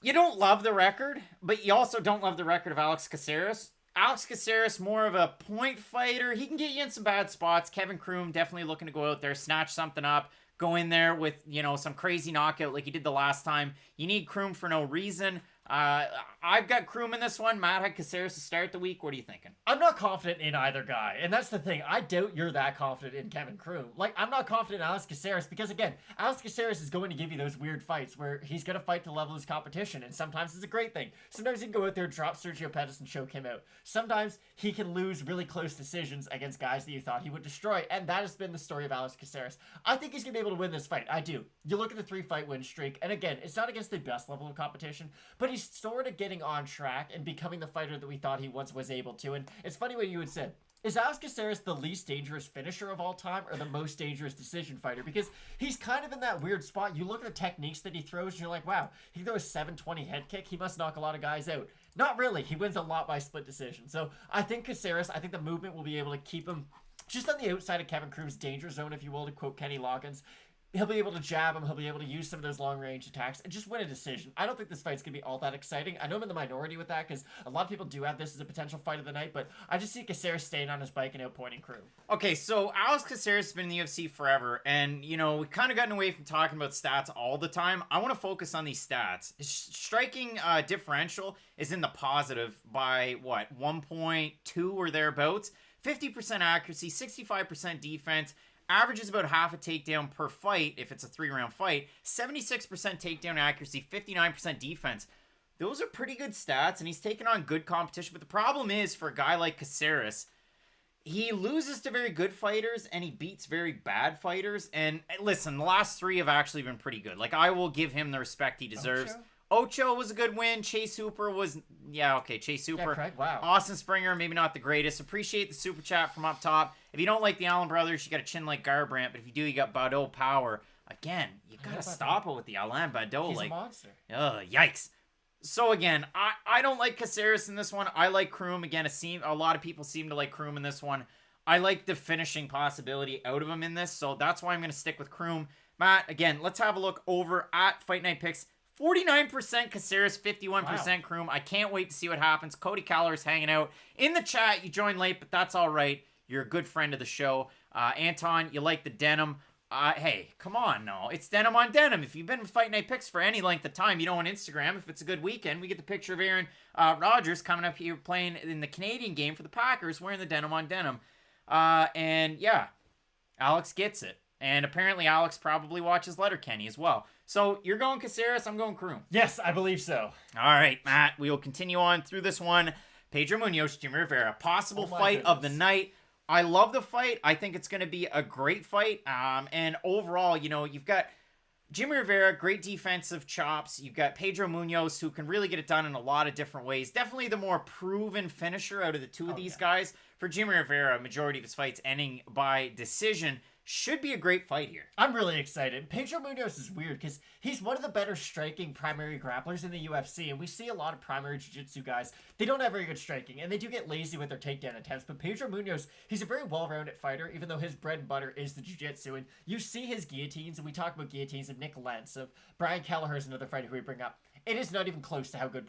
you don't love the record, but you also don't love the record of Alex Caceres. Alex Caceres, more of a point fighter. He can get you in some bad spots. Kevin Croom definitely looking to go out there, snatch something up, go in there with, some crazy knockout like he did the last time. You need Croom for no reason. I've got Croom in this one. Matt had Caceres to start the week. What are you thinking? I'm not confident in either guy, and that's the thing. I doubt you're that confident in Kevin Croom. Like, I'm not confident in Alex Caceres because, again, Alex Caceres is going to give you those weird fights where he's going to fight to level his competition, and sometimes it's a great thing. Sometimes he can go out there, drop Sergio Pettis, and choke him out. Sometimes he can lose really close decisions against guys that you thought he would destroy, and that has been the story of Alex Caceres. I think he's going to be able to win this fight. I do. You look at the 3-fight win streak, and again, it's not against the best level of competition, but he's sort of getting on track and becoming the fighter that we thought he once was able to. And it's funny what you had said. Is Alex Caceres the least dangerous finisher of all time or the most dangerous decision fighter? Because he's kind of in that weird spot. You look at the techniques that he throws and you're like, wow, he throws a 720 head kick. He must knock a lot of guys out. Not really. He wins a lot by split decision. So I think Caceres, I think the movement will be able to keep him just on the outside of Kevin Croom's danger zone, if you will, to quote Kenny Loggins. He'll be able to jab him. He'll be able to use some of those long-range attacks and just win a decision. I don't think this fight's going to be all that exciting. I know I'm in the minority with that because a lot of people do have this as a potential fight of the night, but I just see Caceres staying on his bike and outpointing Croom. Okay, so Alex Caceres has been in the UFC forever, and, we've kind of gotten away from talking about stats all the time. I want to focus on these stats. His striking differential is in the positive by, 1.2 or thereabouts? 50% accuracy, 65% defense, averages about half a takedown per fight if it's a 3-round fight, 76% takedown accuracy, 59% defense. Those are pretty good stats, and he's taken on good competition. But the problem is, for a guy like Caceres, he loses to very good fighters, and he beats very bad fighters. And listen, the last 3 have actually been pretty good. Like, I will give him the respect he deserves. Ocho was a good win. Chase Hooper was... Chase Hooper. Yeah, Craig, wow. Austin Springer, maybe not the greatest. Appreciate the super chat from up top. If you don't like the Allen brothers, you got a chin like Garbrandt. But if you do, you got Baudot power. Again, you got to stop it with the Alain Baudot. He's a monster. Yikes. So again, I don't like Caceres in this one. I like Croom. Again, a lot of people seem to like Croom in this one. I like the finishing possibility out of him in this. So that's why I'm going to stick with Croom. Matt, again, let's have a look over at Fight Night Picks. 49% Caceres, 51% Croom. I can't wait to see what happens. Cody Caller's hanging out in the chat. You joined late, but that's all right. You're a good friend of the show. Anton, you like the denim. Hey, come on, no. It's denim on denim. If you've been in Fight Night Picks for any length of time, you know on Instagram, if it's a good weekend, we get the picture of Aaron Rodgers coming up here playing in the Canadian game for the Packers wearing the denim on denim. And yeah, Alex gets it. And apparently Alex probably watches Letterkenny as well. So you're going Caceres, I'm going Croom. Yes, I believe so. All right, Matt, we will continue on through this one. Pedro Munhoz, Jimmie Rivera, possible fight of the night. I love the fight. I think it's going to be a great fight. And overall, you've got Jimmie Rivera, great defensive chops. You've got Pedro Munhoz, who can really get it done in a lot of different ways. Definitely the more proven finisher out of the two of these guys. For Jimmie Rivera, majority of his fights ending by decision. should be a great fight here. I'm really excited. Pedro Munoz is weird because he's one of the better striking primary grapplers in the UFC, and we see a lot of primary jiu-jitsu guys. They don't have very good striking, and they do get lazy with their takedown attempts, but Pedro Munoz, he's a very well-rounded fighter, even though his bread and butter is the jiu-jitsu, and you see his guillotines, and we talk about guillotines of Nick Lentz, of Brian Kelleher is another fighter who we bring up. It is not even close to how good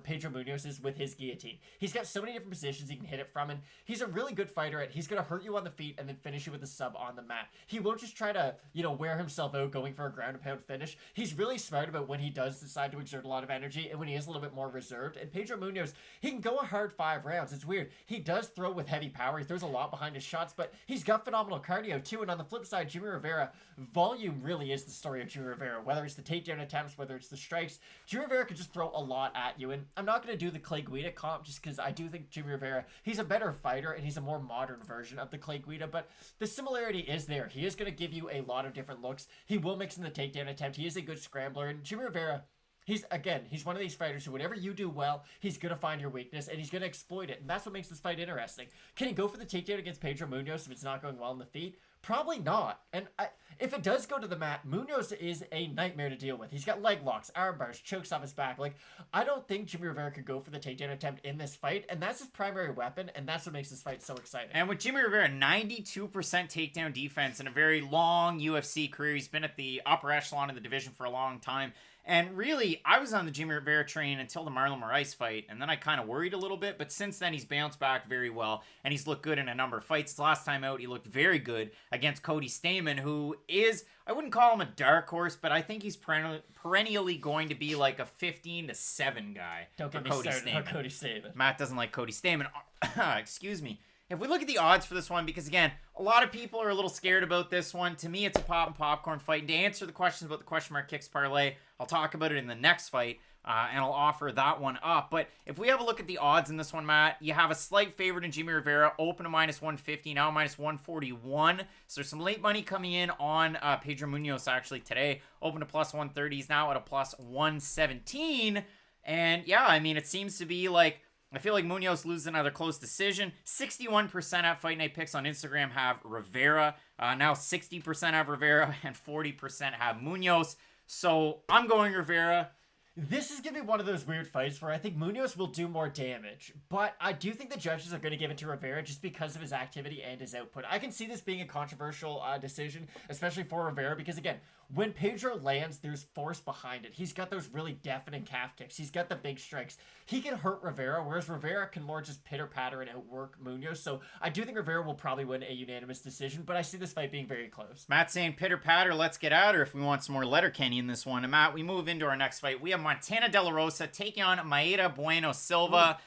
Pedro Munoz is with his guillotine. He's got so many different positions he can hit it from, and he's a really good fighter at he's going to hurt you on the feet and then finish you with a sub on the mat. He won't just try to, wear himself out going for a ground and pound finish. He's really smart about when he does decide to exert a lot of energy and when he is a little bit more reserved. And Pedro Munoz, he can go a hard 5 rounds. It's weird. He does throw with heavy power. He throws a lot behind his shots, but he's got phenomenal cardio too. And on the flip side, Jimmie Rivera, volume really is the story of Jimmie Rivera. Whether it's the takedown attempts, whether it's the strikes, Jimmie Rivera could just throw a lot at you. And I'm not going to do the Clay Guida comp just because I do think Jimmie Rivera, he's a better fighter and he's a more modern version of the Clay Guida, but the similarity is there. He is going to give you a lot of different looks. He will mix in the takedown attempt. He is a good scrambler, and Jimmie Rivera, he's one of these fighters who whatever you do well, he's going to find your weakness and he's going to exploit it, and that's what makes this fight interesting. Can he go for the takedown against Pedro Munoz if it's not going well in the feet? Probably not. And if it does go to the mat, Munoz is a nightmare to deal with. He's got leg locks, arm bars, chokes off his back. Like, I don't think Jimmie Rivera could go for the takedown attempt in this fight, and that's his primary weapon, and that's what makes this fight so exciting. And with Jimmie Rivera, 92% takedown defense in a very long UFC career. He's been at the upper echelon of the division for a long time. And really, I was on the Jimmie Rivera train until the Marlon Moraes fight, and then I kind of worried a little bit, but since then he's bounced back very well, and he's looked good in a number of fights. Last time out, he looked very good against Cody Stamann, who is, I wouldn't call him a dark horse, but I think he's perennially going to be like a 15-7 guy. Don't get me started on Cody Stamann. Matt doesn't like Cody Stamann. Excuse me. If we look at the odds for this one, because again, a lot of people are a little scared about this one. To me, it's a pop and popcorn fight. And to answer the questions about the question mark kicks parlay, I'll talk about it in the next fight, and I'll offer that one up. But if we have a look at the odds in this one, Matt, you have a slight favorite in Jimmie Rivera, open to -150, now -141. So there's some late money coming in on Pedro Munoz actually today. Open to +130, he's now at a +117. And yeah, I mean, it seems to be like, I feel like Munoz loses another close decision. 61% at Fight Night Picks on Instagram have Rivera. Now 60% have Rivera and 40% have Munoz. So I'm going Rivera. This is going to be one of those weird fights where I think Munoz will do more damage, but I do think the judges are going to give it to Rivera just because of his activity and his output. I can see this being a controversial decision, especially for Rivera, because again, when Pedro lands, there's force behind it. He's got those really deafening calf kicks. He's got the big strikes. He can hurt Rivera, whereas Rivera can more just pitter-patter and outwork Munoz. So I do think Rivera will probably win a unanimous decision, but I see this fight being very close. Matt saying pitter-patter, let's get at her if we want some more Letterkenny in this one. And Matt, we move into our next fight. We have Montana De La Rosa taking on Maeda Bueno Silva. Ooh.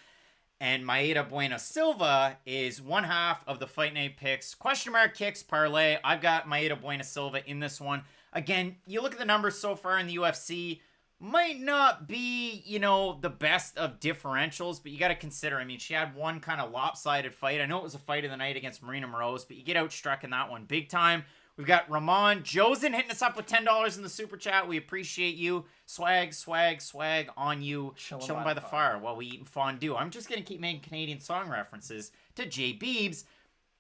And Maeda Bueno Silva is one half of the Fight Night Picks question mark kicks parlay. I've got Maeda Bueno Silva in this one. Again, you look at the numbers so far in the UFC, might not be, the best of differentials, but you got to consider, I mean, she had one kind of lopsided fight. I know it was a fight of the night against Marina Moroz, but you get outstruck in that one big time. We've got Ramon Josen hitting us up with $10 in the super chat. We appreciate you. Swag on you. Chilling by the fire while we eating fondue. I'm just going to keep making Canadian song references to Jay Beebs.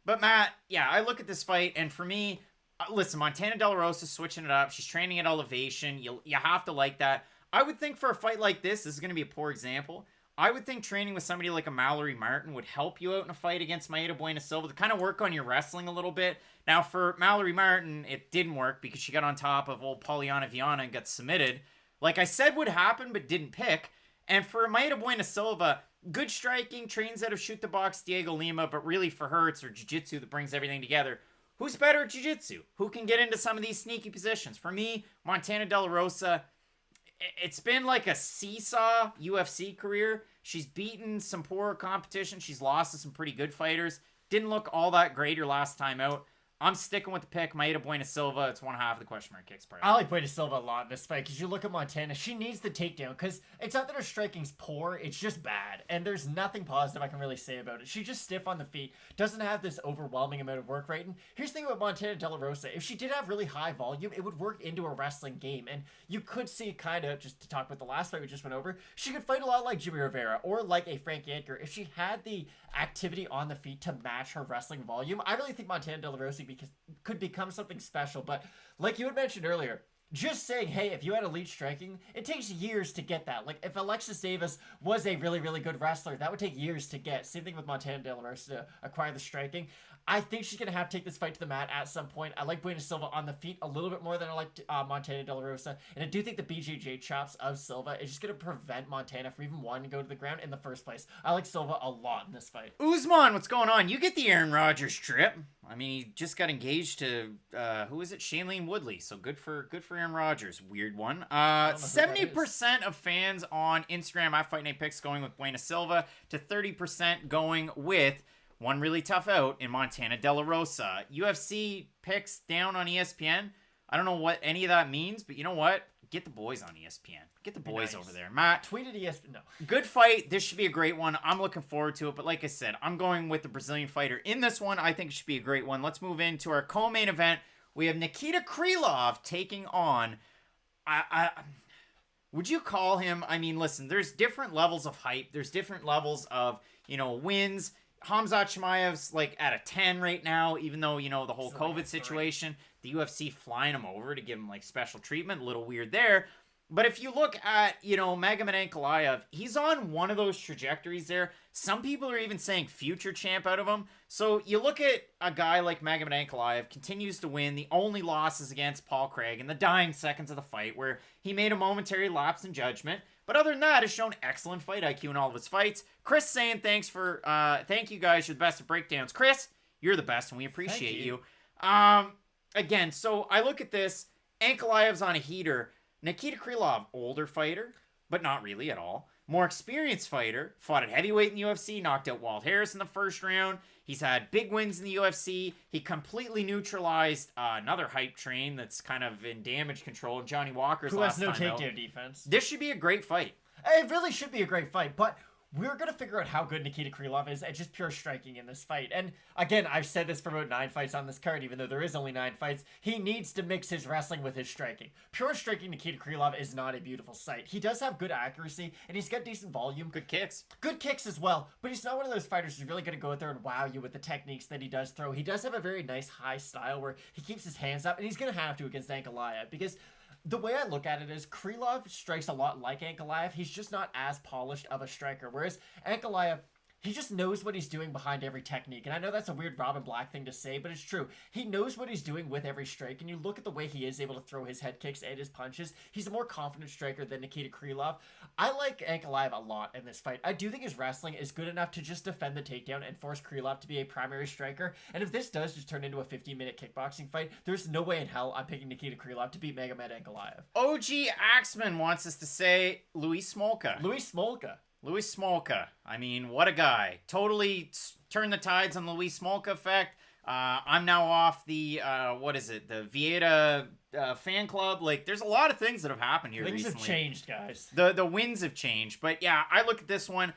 But Matt, yeah, I look at this fight, and for me, listen, Montana De La Rosa switching it up. She's training at elevation. You have to like that. I would think for a fight like this is going to be a poor example. I would think training with somebody like a Mallory Martin would help you out in a fight against Maeda Bueno Silva to kind of work on your wrestling a little bit. Now, for Mallory Martin, it didn't work because she got on top of old Polyana Viana and got submitted. Like I said would happen, but didn't pick. And for Maeda Bueno Silva, good striking, trains out of Shoot the Box Diego Lima, but really for her, it's her jiu-jitsu that brings everything together. Who's better at jiu-jitsu? Who can get into some of these sneaky positions? For me, Montana De La Rosa, it's been like a seesaw UFC career. She's beaten some poor competition. She's lost to some pretty good fighters. Didn't look all that great her last time out. I'm sticking with the pick, Maeda Bueno Silva. It's one half of the question mark kicks part. I like Bueno Silva a lot in this fight because you look at Montana, she needs the takedown because it's not that her striking's poor, it's just bad. And there's nothing positive I can really say about it. She's just stiff on the feet, doesn't have this overwhelming amount of work rate. And here's the thing about Montana De La Rosa. If she did have really high volume, it would work into a wrestling game. And you could see kind of, just to talk about the last fight we just went over, she could fight a lot like Jimmie Rivera or like a Frankie Edgar if she had the activity on the feet to match her wrestling volume. I really think Montana De La Rosa would be could become something special. But like you had mentioned earlier, just saying, hey, if you had elite striking, it takes years to get that. Like, if Alexis Davis was a really, really good wrestler, that would take years to get. Same thing with Montana De La Rosa to acquire the striking. I think she's going to have to take this fight to the mat at some point. I like Buena Silva on the feet a little bit more than I like Montana De La Rosa. And I do think the BJJ chops of Silva is just going to prevent Montana from even wanting to go to the ground in the first place. I like Silva a lot in this fight. Usman, what's going on? You get the Aaron Rodgers trip. I mean, he just got engaged to, who is it? Shailene Woodley. So good for Aaron Rodgers. Weird one. 70% of fans on Instagram at Fight Night Picks going with Buena Silva to 30% going with one really tough out in Montana De La Rosa. UFC picks down on ESPN. I don't know what any of that means, but you know what? Get the boys on ESPN. Get the boys over there. Matt. Tweeted ESPN. No. Good fight. This should be a great one. I'm looking forward to it. But like I said, I'm going with the Brazilian fighter in this one. I think it should be a great one. Let's move into our co-main event. We have Nikita Krylov taking on... would you call him... I mean, listen, there's different levels of hype. There's different levels of, wins. Khamzat Chimaev's like at a 10 right now, even though, the whole COVID situation, the UFC flying him over to give him like special treatment, a little weird there. But if you look at, Magomed Ankalaev, he's on one of those trajectories there. Some people are even saying future champ out of him. So you look at a guy like Magomed Ankalaev, continues to win. The only loss is against Paul Craig in the dying seconds of the fight where he made a momentary lapse in judgment. But other than that, has shown excellent fight IQ in all of his fights. Chris saying thank you guys, you're the best at breakdowns. Chris, you're the best and we appreciate you. Again, so I look at this, Ankalaev's on a heater. Nikita Krylov, older fighter, but not really at all. More experienced fighter, fought at heavyweight in the UFC, knocked out Walt Harris in the first round. He's had big wins in the UFC. He completely neutralized another hype train that's kind of in damage control, Johnny Walker's last time out. Who has no takedown defense. This should be a great fight. It really should be a great fight, but we're going to figure out how good Nikita Krylov is at just pure striking in this fight. And again, I've said this for about 9 fights on this card, even though there is only 9 fights. He needs to mix his wrestling with his striking. Pure striking Nikita Krylov is not a beautiful sight. He does have good accuracy, and he's got decent volume. Good kicks. Good kicks as well, but he's not one of those fighters who's really going to go out there and wow you with the techniques that he does throw. He does have a very nice high style where he keeps his hands up, and he's going to have to against Ankalaev because... the way I look at it is Krylov strikes a lot like Ankalaev. He's just not as polished of a striker. Whereas Ankalaev, he just knows what he's doing behind every technique. And I know that's a weird Robin Black thing to say, but it's true. He knows what he's doing with every strike. And you look at the way he is able to throw his head kicks and his punches. He's a more confident striker than Nikita Krylov. I like Ankalaev a lot in this fight. I do think his wrestling is good enough to just defend the takedown and force Krylov to be a primary striker. And if this does just turn into a 15-minute kickboxing fight, there's no way in hell I'm picking Nikita Krylov to beat Magomed Ankalaev. OG Axman wants us to say Luis Smolka. Luis Smolka. I mean, what a guy. Totally turned the tides on the Luis Smolka effect. I'm now off the, the Vieta fan club. Like, there's a lot of things that have happened here recently. Things have changed, guys. The winds have changed. But, yeah, I look at this one.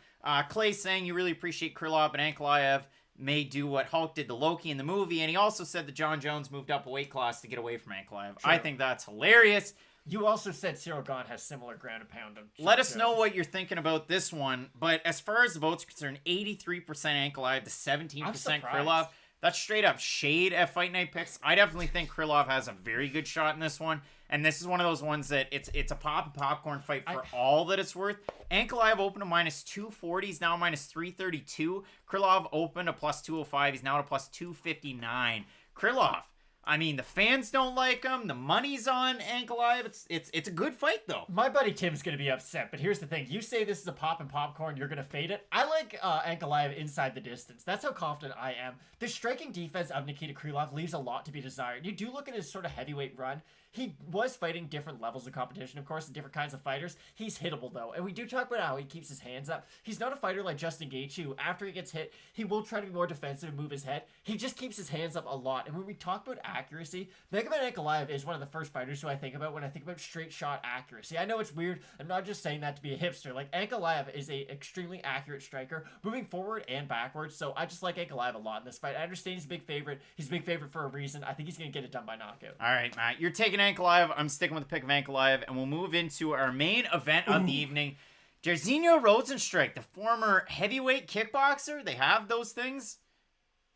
Clay saying you really appreciate Krylov, and Ankalaev may do what Hulk did to Loki in the movie. And he also said that John Jones moved up a weight class to get away from Ankalaev. Sure. I think that's hilarious. You also said Cyril Gane has similar ground and pound. Let us know what you're thinking about this one. But as far as the votes are concerned, 83% Ankalaev to 17% Krylov. That's straight up shade at Fight Night Picks. I definitely think Krylov has a very good shot in this one. And this is one of those ones that it's a pop and popcorn fight for all that it's worth. Ankalaev opened to minus 240. He's now minus 332. Krylov opened a plus 205. He's now at a plus 259. Krylov. I mean, the fans don't like him. The money's on Ankalaev. It's a good fight, though. My buddy Tim's going to be upset, but here's the thing. You say this is a pop and popcorn, you're going to fade it. I like Ankalaev inside the distance. That's how confident I am. The striking defense of Nikita Krylov leaves a lot to be desired. You do look at his sort of heavyweight run. He was fighting different levels of competition, of course, and different kinds of fighters. He's hittable, though. And we do talk about how he keeps his hands up. He's not a fighter like Justin Gaethje, who, after he gets hit, he will try to be more defensive and move his head. He just keeps his hands up a lot. And when we talk about accuracy, Magomed Ankalaev is one of the first fighters who I think about when I think about straight shot accuracy. I know it's weird. I'm not just saying that to be a hipster. Like, Ankalaev is a extremely accurate striker, moving forward and backwards. So I just like Ankalaev a lot in this fight. I understand he's a big favorite. He's a big favorite for a reason. I think he's going to get it done by knockout. All right, Matt. You're taking Ankalaev. I'm sticking with the pick of Ankalaev, and we'll move into our main event of the evening. Jairzinho Rozenstruik, the former heavyweight kickboxer. They have those things.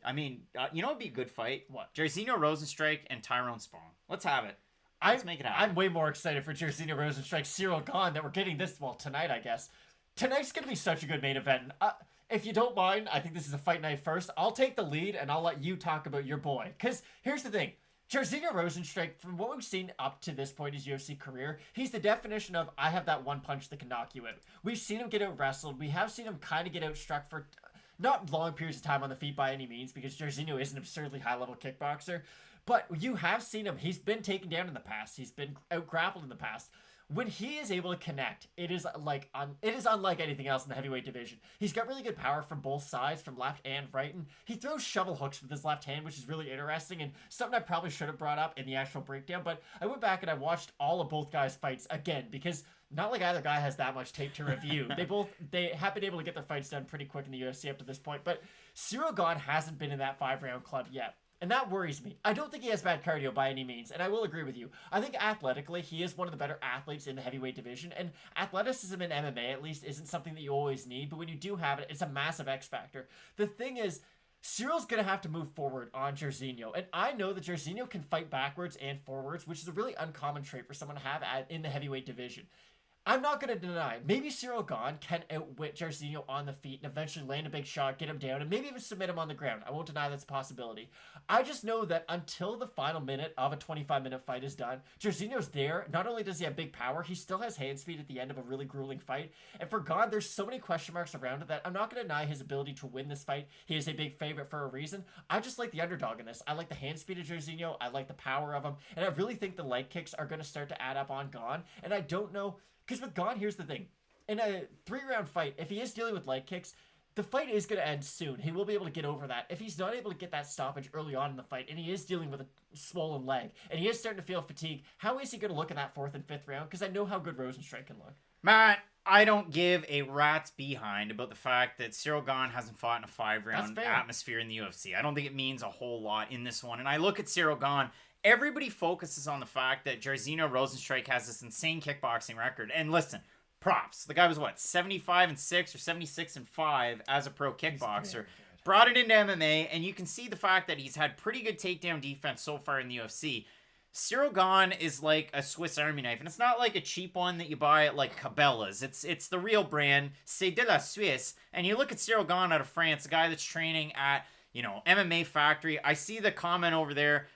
I mean, you know, it'd be a good fight. What? Jairzinho Rozenstruik and Tyrone Spong. Let's have it. Let's make it happen. I'm way more excited for Jairzinho Rozenstruik, Ciryl Gane that we're getting this, well, tonight, I guess. Tonight's going to be such a good main event. If you don't mind, I think this is a fight night first. I'll take the lead, and I'll let you talk about your boy. Because here's the thing. Jairzinho Rozenstruik, from what we've seen up to this point in his UFC career, he's the definition of, I have that one punch that can knock you out. We've seen him get out-wrestled. We have seen him kind of get out-struck for not long periods of time on the feet by any means, because Jairzinho is an absurdly high-level kickboxer. But you have seen him. He's been taken down in the past. He's been out-grappled in the past. When he is able to connect, it is unlike anything else in the heavyweight division. He's got really good power from both sides, from left and right, and he throws shovel hooks with his left hand, which is really interesting, and something I probably should have brought up in the actual breakdown, but I went back and I watched all of both guys' fights again, because not like either guy has that much tape to review. They have been able to get their fights done pretty quick in the UFC up to this point, but Ciryl Gane hasn't been in that 5-round club yet. And that worries me. I don't think he has bad cardio by any means, and I will agree with you. I think athletically, he is one of the better athletes in the heavyweight division, and athleticism in MMA, at least, isn't something that you always need, but when you do have it, it's a massive X factor. The thing is, Cyril's going to have to move forward on Jairzinho, and I know that Jairzinho can fight backwards and forwards, which is a really uncommon trait for someone to have in the heavyweight division. I'm not going to deny, maybe Ciryl Gane can outwit Jairzinho on the feet and eventually land a big shot, get him down, and maybe even submit him on the ground. I won't deny that's a possibility. I just know that until the final minute of a 25-minute fight is done, Jairzinho's there. Not only does he have big power, he still has hand speed at the end of a really grueling fight. And for Gane, there's so many question marks around it that I'm not going to deny his ability to win this fight. He is a big favorite for a reason. I just like the underdog in this. I like the hand speed of Jairzinho. I like the power of him. And I really think the leg kicks are going to start to add up on Gane. And I don't know... Because with Gane, here's the thing. In a 3-round fight, if he is dealing with leg kicks, the fight is going to end soon. He will be able to get over that. If he's not able to get that stoppage early on in the fight, and he is dealing with a swollen leg, and he is starting to feel fatigue, how is he going to look in that 4th and 5th round? Because I know how good Rozenstruik can look. Matt, I don't give a rat's behind about the fact that Ciryl Gane hasn't fought in a 5-round atmosphere in the UFC. I don't think it means a whole lot in this one. And I look at Ciryl Gane, everybody focuses on the fact that Jairzinho Rozenstruik has this insane kickboxing record. And listen, props. The guy was, 75-6 or 76-5 as a pro kickboxer. Brought it into MMA, and you can see the fact that he's had pretty good takedown defense so far in the UFC. Ciryl Gane is like a Swiss Army knife, and it's not like a cheap one that you buy at like Cabela's. It's the real brand, c'est de la Suisse. And you look at Ciryl Gane out of France, a guy that's training at MMA Factory. I see the comment over there,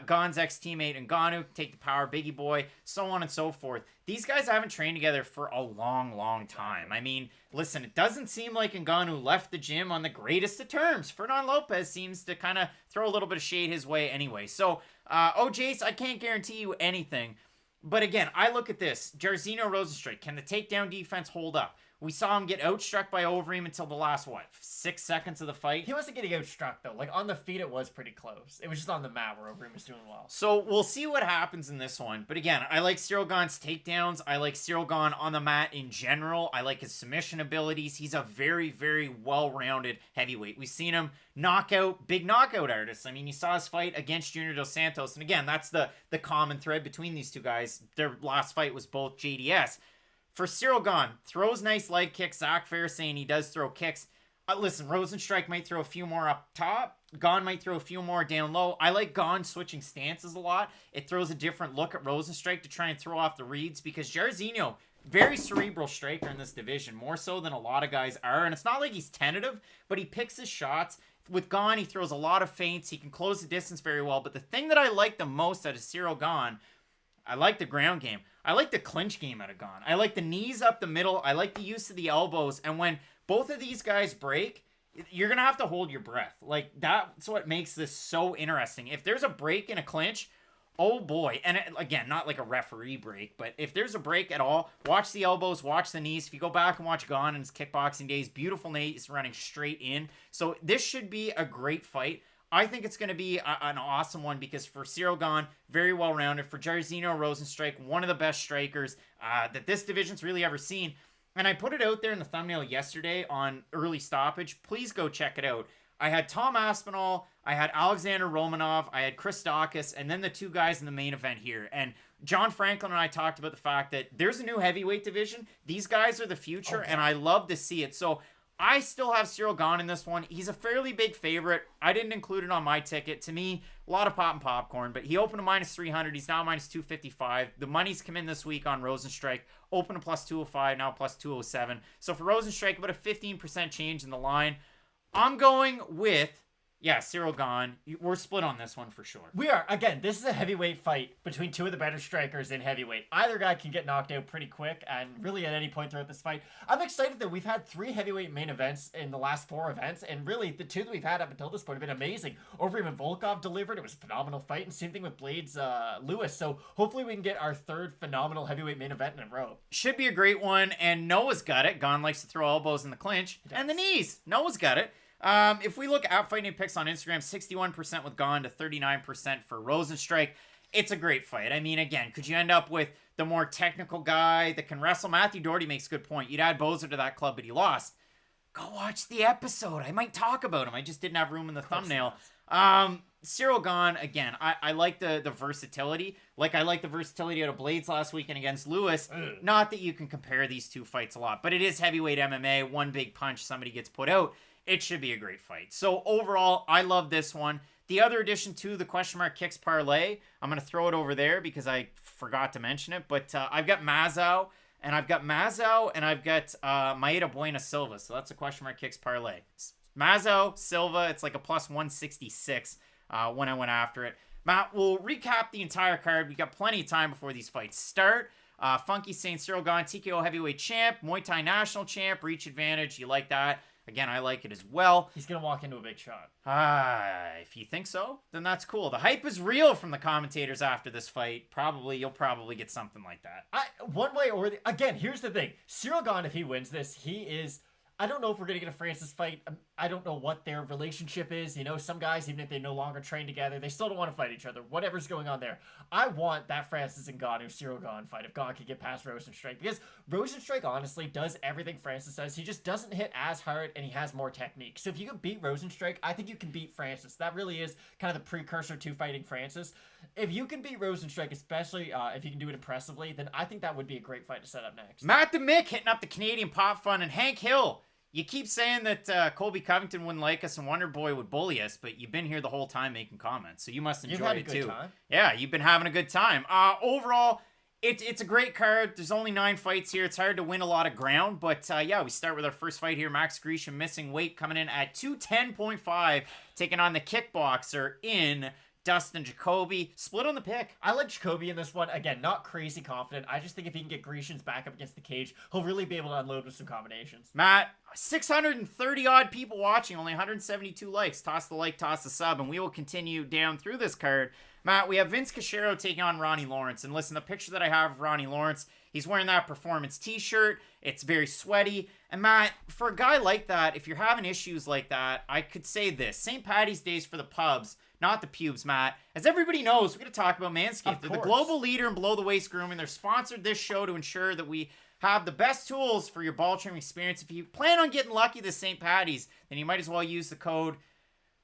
Gane's ex-teammate Ngannou, take the power, Biggie Boy, so on and so forth. These guys haven't trained together for a long, long time. I mean, listen, it doesn't seem like Ngannou left the gym on the greatest of terms. Fernand Lopez seems to kind of throw a little bit of shade his way anyway. So, Jace, I can't guarantee you anything. But again, I look at this. Jairzinho Rozenstruik, can the takedown defense hold up? We saw him get outstruck by Overeem until the last, 6 seconds of the fight? He wasn't getting outstruck, though. Like, on the feet, it was pretty close. It was just on the mat where Overeem was doing well. So, we'll see what happens in this one. But again, I like Ciryl Gane's takedowns. I like Ciryl Gane on the mat in general. I like his submission abilities. He's a very, very well-rounded heavyweight. We've seen him big knockout artists. I mean, you saw his fight against Junior Dos Santos. And again, that's the common thread between these two guys. Their last fight was both JDS. For Ciryl Gane, throws nice leg kicks. Zach Fair saying he does throw kicks. Listen, Rozenstruik might throw a few more up top. Gane might throw a few more down low. I like Gane switching stances a lot. It throws a different look at Rozenstruik to try and throw off the reads because Jairzinho, very cerebral striker in this division, more so than a lot of guys are. And it's not like he's tentative, but he picks his shots. With Gane, he throws a lot of feints. He can close the distance very well. But the thing that I like the most out of Ciryl Gane, I like the ground game. I like the clinch game out of Gane. I like the knees up the middle. I like the use of the elbows. And when both of these guys break, you're going to have to hold your breath. Like, that's what makes this so interesting. If there's a break in a clinch, oh boy. And again, not like a referee break, but if there's a break at all, watch the elbows, watch the knees. If you go back and watch Gane in his kickboxing days, beautiful knees running straight in. So this should be a great fight. I think it's going to be an awesome one because for Ciryl Gane, very well-rounded. For Jairzinho Rozenstruik, one of the best strikers that this division's really ever seen. And I put it out there in the thumbnail yesterday on Early Stoppage. Please go check it out. I had Tom Aspinall, I had Alexander Romanov, I had Chris Dawkins, and then the two guys in the main event here. And John Franklin and I talked about the fact that there's a new heavyweight division. These guys are the future, and I love to see it. So I still have Ciryl Gane in this one. He's a fairly big favorite. I didn't include it on my ticket. To me, a lot of pop and popcorn, but he opened a -300. He's now -255. The money's come in this week on Rozenstruik. Open a +205, now +207. So for Rozenstruik, about a 15% change in the line. I'm going with, Ciryl Gane. We're split on this one for sure. We are. Again, this is a heavyweight fight between two of the better strikers in heavyweight. Either guy can get knocked out pretty quick and really at any point throughout this fight. I'm excited that we've had 3 heavyweight main events in the last 4 events, and really the 2 that we've had up until this point have been amazing. Overeem and Volkov delivered. It was a phenomenal fight, and same thing with Blades Lewis. So hopefully we can get our 3rd phenomenal heavyweight main event in a row. Should be a great one, and Noah's got it. Gane likes to throw elbows in the clinch and the knees. Noah's got it. If we look at Fight Night Picks on Instagram, 61% with Gane to 39% for Rozenstruik. It's a great fight. I mean, again, could you end up with the more technical guy that can wrestle? Matthew Doherty makes a good point. You'd add Bozer to that club, but he lost. Go watch the episode. I might talk about him. I just didn't have room in the thumbnail. Ciryl Gane, again, I like the versatility. Like, I like the versatility out of Blades last weekend against Lewis. Not that you can compare these 2 fights a lot, but it is heavyweight MMA. One big punch, somebody gets put out. It should be a great fight. So overall, I love this one. The other addition to the question mark kicks parlay, I'm going to throw it over there because I forgot to mention it. But I've got Mazzo, and I've got Maeda Buena Silva. So that's a question mark kicks parlay. Mazzo, Silva, it's like a +166 when I went after it. Matt, we'll recap the entire card. We got plenty of time before these fights start. Funky Saint Ciryl Gane, TKO heavyweight champ, Muay Thai national champ, reach advantage. You like that? Again, I like it as well. He's going to walk into a big shot. If you think so, then that's cool. The hype is real from the commentators after this fight. You'll probably get something like that. One way or the... Again, here's the thing. Ciryl Gane, if he wins this, he is... I don't know if we're going to get a Francis fight. I don't know what their relationship is. You know, some guys, even if they no longer train together, they still don't want to fight each other. Whatever's going on there. I want that Francis and Gane or Ciryl Gane fight if Gane can get past Rozenstruik. Because Rozenstruik, honestly, does everything Francis does. He just doesn't hit as hard, and he has more technique. So if you can beat Rozenstruik, I think you can beat Francis. That really is kind of the precursor to fighting Francis. If you can beat Rozenstruik, especially if you can do it impressively, then I think that would be a great fight to set up next. Matt the Mick hitting up the Canadian Pop Fund, and Hank Hill. You keep saying that Colby Covington wouldn't like us and Wonder Boy would bully us, but you've been here the whole time making comments, so you must enjoy it too. Time. Yeah, you've been having a good time. Overall, it's a great card. There's only 9 fights here. It's hard to win a lot of ground, but we start with our first fight here. Max Grishin missing weight coming in at 210.5, taking on the kickboxer in Dustin Jacoby. Split on the pick. I like Jacoby in this one. Again, not crazy confident. I just think if he can get Grishin's back up against the cage, he'll really be able to unload with some combinations. Matt, 630 odd people watching, only 172 likes. Toss the like, toss the sub, and we will continue down through this card. Matt, we have Vince Cachero taking on Ronnie Lawrence. And listen, the picture that I have of Ronnie Lawrence, he's wearing that performance t-shirt. It's very sweaty. And Matt, for a guy like that, if you're having issues like that, I could say this. St. Patty's Days for the pubs, not the pubes, Matt. As everybody knows, we're going to talk about Manscaped. They're the global leader in below-the-waist grooming. They're sponsored this show to ensure that we have the best tools for your ball trimming experience. If you plan on getting lucky this St. Patty's, then you might as well use the code,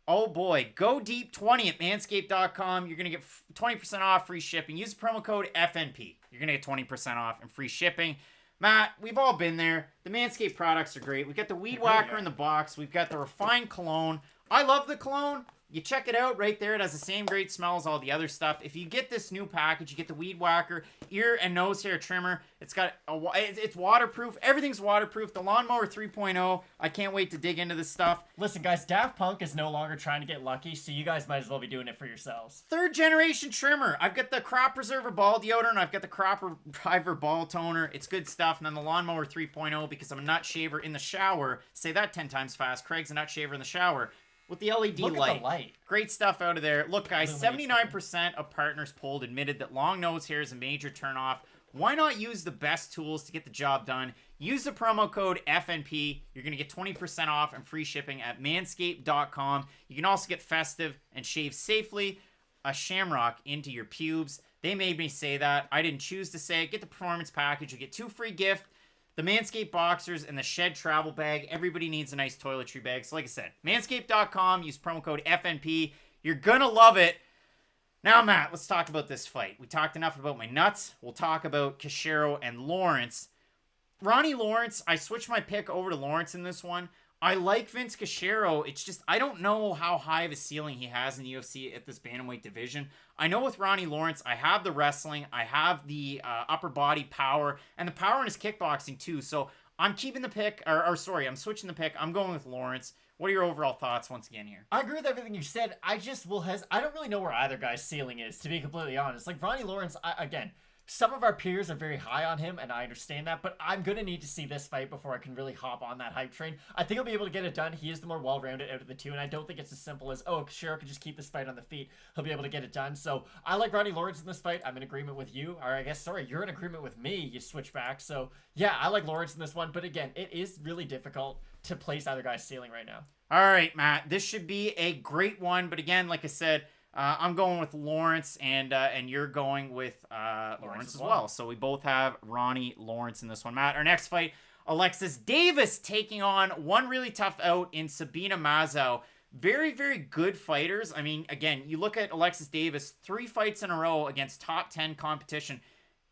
GoDeep20 at manscaped.com. You're going to get 20% off, free shipping. Use the promo code FNP. You're going to get 20% off and free shipping. Matt, we've all been there. The Manscaped products are great. We've got the Weed Whacker in the box. We've got the Refined Cologne. I love the cologne. You check it out right there. It has the same great smell as all the other stuff. If you get this new package, you get the Weed Whacker ear and nose hair trimmer. It's got it's waterproof. Everything's waterproof. The Lawnmower 3.0. I can't wait to dig into this stuff. Listen, guys, Daft Punk is no longer trying to get lucky, so you guys might as well be doing it for yourselves. 3rd generation trimmer. I've got the Crop Preserver ball deodorant. I've got the Crop Reviver ball toner. It's good stuff. And then the Lawnmower 3.0 because I'm a nut shaver in the shower. Say that 10 times fast. Craig's a nut shaver in the shower. With the LED Look light. at the light. Great stuff out of there. Look, guys, 79% of partners polled admitted that long nose hair is a major turnoff. Why not use the best tools to get the job done? Use the promo code FNP. You're going to get 20% off and free shipping at manscaped.com. You can also get festive and shave safely a shamrock into your pubes. They made me say that. I didn't choose to say it. Get the performance package. You get 2 free gifts. The Manscaped Boxers and the Shed Travel Bag. Everybody needs a nice toiletry bag. So like I said, manscaped.com. Use promo code FNP. You're going to love it. Now, Matt, let's talk about this fight. We talked enough about my nuts. We'll talk about Cachero and Lawrence. Ronnie Lawrence, I switched my pick over to Lawrence in this one. I like Vince Cachero. It's just, I don't know how high of a ceiling he has in the UFC at this bantamweight division. I know with Ronnie Lawrence, I have the wrestling, I have the upper body power, and the power in his kickboxing too. So I'm keeping the pick, I'm switching the pick. I'm going with Lawrence. What are your overall thoughts once again here? I agree with everything you said. I just I don't really know where either guy's ceiling is, to be completely honest. Like Ronnie Lawrence, again, some of our peers are very high on him, and I understand that, but I'm going to need to see this fight before I can really hop on that hype train. I think he'll be able to get it done. He is the more well-rounded out of the two, and I don't think it's as simple as, oh, Cachero could just keep this fight on the feet. He'll be able to get it done. So I like Ronnie Lawrence in this fight. I'm in agreement with you. Or I guess, sorry, you're in agreement with me. You switch back. So yeah, I like Lawrence in this one, but again, it is really difficult to place either guy's ceiling right now. All right, Matt, this should be a great one, but again, like I said, I'm going with Lawrence, and you're going with Lawrence as well. So we both have Ronnie Lawrence in this one. Matt, our next fight, Alexis Davis taking on one really tough out in Sabina Mazo. Very, very good fighters. I mean, again, you look at Alexis Davis, 3 fights in a row against top 10 competition.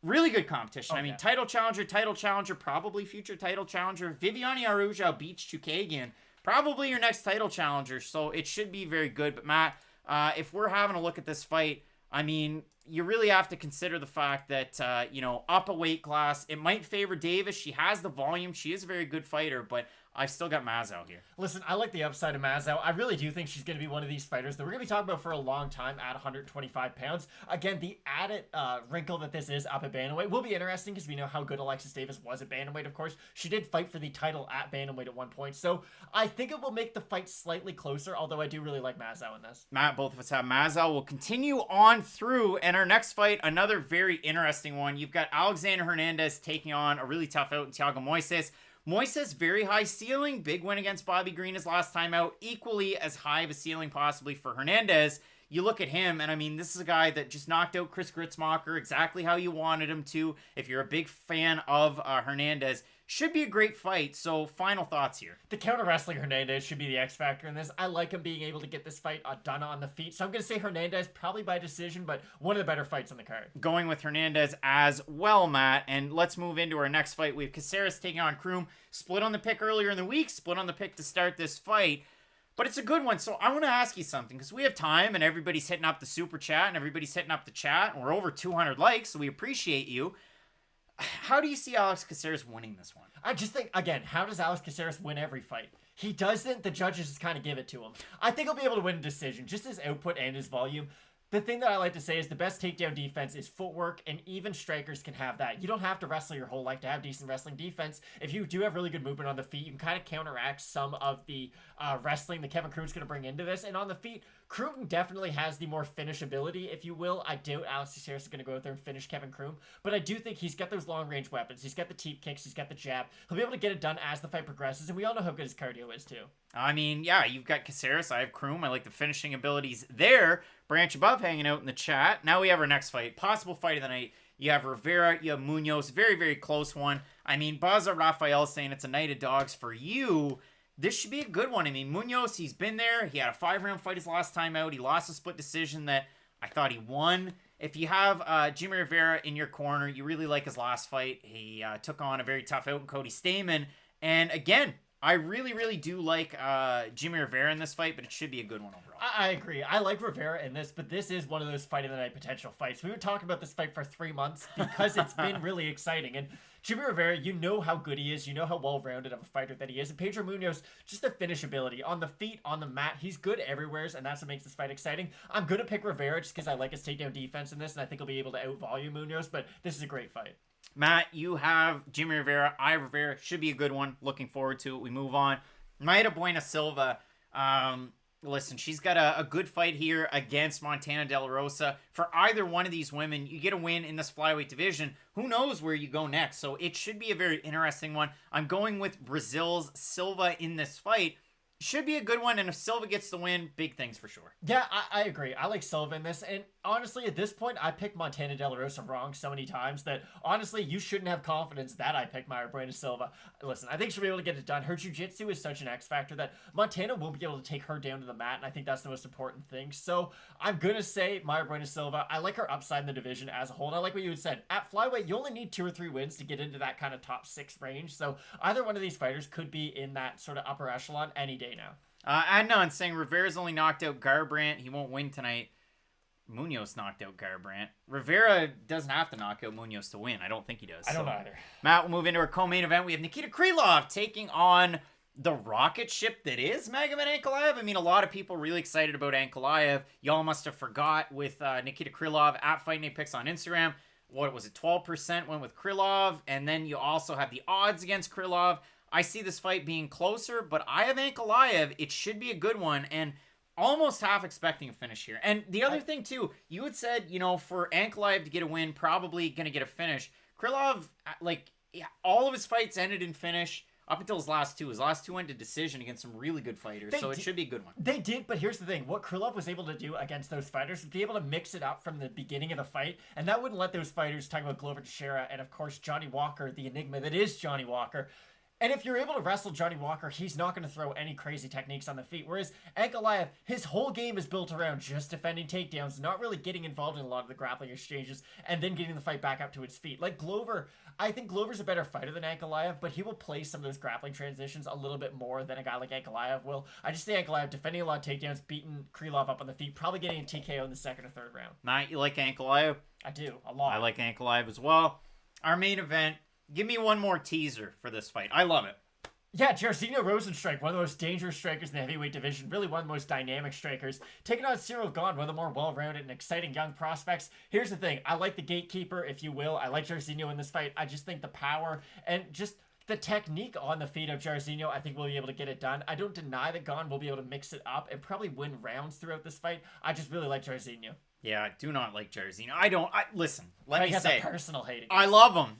Really good competition. Okay. I mean, title challenger, probably future title challenger. Viviane Araujo beats Chukagian. Probably your next title challenger. So it should be very good. But Matt, if we're having a look at this fight, I mean, you really have to consider the fact that, up a weight class, it might favor Davis. She has the volume. She is a very good fighter, but I've still got Mazzo here. Listen, I like the upside of Mazzo. I really do think she's going to be one of these fighters that we're going to be talking about for a long time at 125 pounds. Again, the added wrinkle that this is up at bantamweight will be interesting because we know how good Alexis Davis was at bantamweight, of course. She did fight for the title at bantamweight at one point, so I think it will make the fight slightly closer, although I do really like Mazzo in this. Matt, both of us have Mazzo. We'll continue on through, and our next fight, another very interesting one. You've got Alexander Hernandez taking on a really tough out in Thiago Moises. Moises, very high ceiling. Big win against Bobby Green his last time out. Equally as high of a ceiling possibly for Hernandez. You look at him, and I mean, this is a guy that just knocked out Chris Gritzmacher exactly how you wanted him to. If you're a big fan of Hernandez, should be a great fight. So, final thoughts here. The counter-wrestling Hernandez should be the X factor in this. I like him being able to get this fight done on the feet. So I'm going to say Hernandez, probably by decision, but one of the better fights on the card. Going with Hernandez as well, Matt. And let's move into our next fight. We have Caceres taking on Croom. Split on the pick earlier in the week. Split on the pick to start this fight. But it's a good one. So I want to ask you something, because we have time and everybody's hitting up the super chat and everybody's hitting up the chat. And we're over 200 likes, so we appreciate you. How do you see Alex Caceres winning this one? I just think, again, how does Alex Caceres win every fight? He doesn't. The judges just kind of give it to him. I think he'll be able to win a decision, just his output and his volume. The thing that I like to say is the best takedown defense is footwork, and even strikers can have that. You don't have to wrestle your whole life to have decent wrestling defense. If you do have really good movement on the feet, you can kind of counteract some of the wrestling that Kevin Croom's going to bring into this. And on the feet, Croom definitely has the more finish ability, if you will. I doubt Alex Caceres is going to go out there and finish Kevin Croom, but I do think he's got those long-range weapons. He's got the teep kicks, he's got the jab. He'll be able to get it done as the fight progresses, and we all know how good his cardio is, too. I mean, yeah, you've got Caceres, I have Croom. I like the finishing abilities there. Branch Above hanging out in the chat. Now we have our next fight. Possible fight of the night. You have Rivera, you have Munoz. Very, very close one. I mean, Baza Rafael saying it's a night of dogs for you. This should be a good one. I mean, Munoz, he's been there. He had a 5-round fight his last time out. He lost a split decision that I thought he won. If you have Jimmie Rivera in your corner, you really like his last fight. He took on a very tough out in Cody Stamann. And again, I really, really do like Jimmie Rivera in this fight, but it should be a good one overall. I agree. I like Rivera in this, but this is one of those fight of the night potential fights. We were talking about this fight for 3 months because it's been really exciting. And Jimmie Rivera, you know how good he is. You know how well-rounded of a fighter that he is. And Pedro Munoz, just the finish ability. On the feet, on the mat, he's good everywhere, and that's what makes this fight exciting. I'm going to pick Rivera just because I like his takedown defense in this, and I think he'll be able to out-volume Munoz, but this is a great fight. Matt, you have Jimmie Rivera. I have Rivera. Should be a good one. Looking forward to it. We move on. Maida Buena Silva. Listen, she's got a good fight here against Montana De La Rosa. For either one of these women, you get a win in this flyweight division. Who knows where you go next? So it should be a very interesting one. I'm going with Brazil's Silva in this fight. should be a good one, and if Silva gets the win, big things for sure. Yeah, I agree. I like Silva in this, and honestly, at this point, I picked Montana De La Rosa wrong so many times that, honestly, you shouldn't have confidence that I picked Mayra Silva. Listen, I think she'll be able to get it done. Her jiu-jitsu is such an X factor that Montana won't be able to take her down to the mat, and I think that's the most important thing. So, I'm going to say Mayra Silva. I like her upside in the division as a whole, and I like what you had said. At flyweight, you only need 2 or 3 wins to get into that kind of top 6 range, so either one of these fighters could be in that sort of upper echelon any day now. Adnan saying Rivera's only knocked out Garbrandt. He won't win tonight. Munoz knocked out Garbrandt. Rivera doesn't have to knock out Munoz to win. I don't think he does. I don't know either. Matt, we'll move into our co-main event. We have Nikita Krylov taking on the rocket ship that is Magomed Ankalaev. I mean, a lot of people really excited about Ankalaev. Y'all must have forgot with Nikita Krylov at Fight Night Picks on Instagram. What was it? 12% went with Krylov. And then you also have the odds against Krylov. I see this fight being closer, but I have Ankalaev. It should be a good one, and almost half expecting a finish here. And the other thing, too, you had said, for Ankalaev to get a win, probably going to get a finish. Krylov, all of his fights ended in finish up until his last 2. His last 2 went to decision against some really good fighters, so it should be a good one. They did, but here's the thing. What Krylov was able to do against those fighters was be able to mix it up from the beginning of the fight, and that wouldn't let those fighters, talking about Glover Teixeira and, of course, Johnny Walker, the enigma that is Johnny Walker. And if you're able to wrestle Johnny Walker, he's not going to throw any crazy techniques on the feet. Whereas Ankalaev, his whole game is built around just defending takedowns, not really getting involved in a lot of the grappling exchanges, and then getting the fight back up to its feet. Like Glover, I think Glover's a better fighter than Ankalaev, but he will play some of those grappling transitions a little bit more than a guy like Ankalaev will. I just see Ankalaev defending a lot of takedowns, beating Krylov up on the feet, probably getting a TKO in the 2nd or 3rd round. Matt, you like Ankalaev? I do, a lot. I like Ankalaev as well. Our main event, give me one more teaser for this fight. I love it. Yeah, Rozenstruik, one of the most dangerous strikers in the heavyweight division, really one of the most dynamic strikers, taking on Ciryl Gane, one of the more well-rounded and exciting young prospects. Here's the thing, I like the gatekeeper, if you will. I like Jairzinho in this fight. I just think the power and just the technique on the feet of Jairzinho, I think we'll be able to get it done. I don't deny that Gane will be able to mix it up and probably win rounds throughout this fight. I just really like Jairzinho. Yeah, I do not like Jairzinho. Listen, let me say, personal hating. I love him.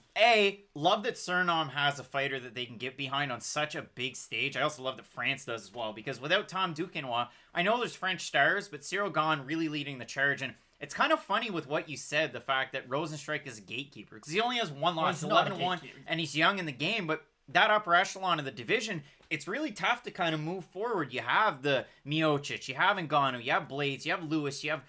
Love that Suriname has a fighter that they can get behind on such a big stage. I also love that France does as well, because without Tom Duquesnoy, I know there's French stars, but Ciryl Gane really leading the charge. And it's kind of funny with what you said, the fact that Rozenstruik is a gatekeeper, because he only has one loss, 11-1, and he's young in the game, but that upper echelon of the division, it's really tough to kind of move forward. You have the Miocic, you have Ngannou, you have Blades, you have Lewis, you have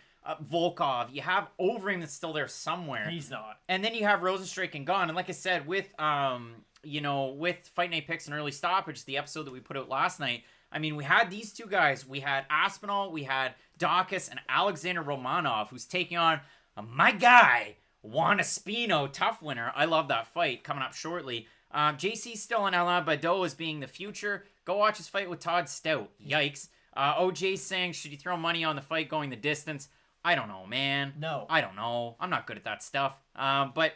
Volkov, you have Overeem that's still there somewhere. He's not. And then you have Rozenstruik and Gane. And like I said, with with Fight Night Picks and Early Stoppage, the episode that we put out last night, I mean, we had these two guys. We had Aspinall, we had Dawkins, and Alexander Romanov, who's taking on my guy, Juan Espino, tough winner. I love that fight coming up shortly. JC's still in Alain Badeau as being the future. Go watch his fight with Todd Stout. Yikes. OJ saying, should you throw money on the fight going the distance? I don't know, man. No. I don't know. I'm not good at that stuff. But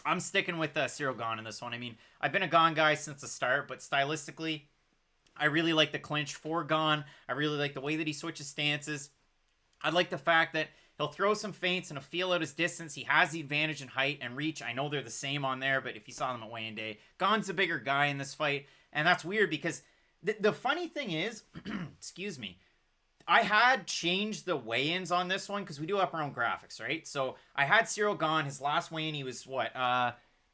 I'm sticking with Ciryl Gane in this one. I mean, I've been a Gane guy since the start, but stylistically, I really like the clinch for Gane. I really like the way that he switches stances. I like the fact that he'll throw some feints and he'll feel out his distance. He has the advantage in height and reach. I know they're the same on there, but if you saw them at weigh-in day, Gane's a bigger guy in this fight. And that's weird because the funny thing is, excuse me, I had changed the weigh-ins on this one because we do up our own graphics, right? So I had Ciryl Gane. His last weigh-in, he was what?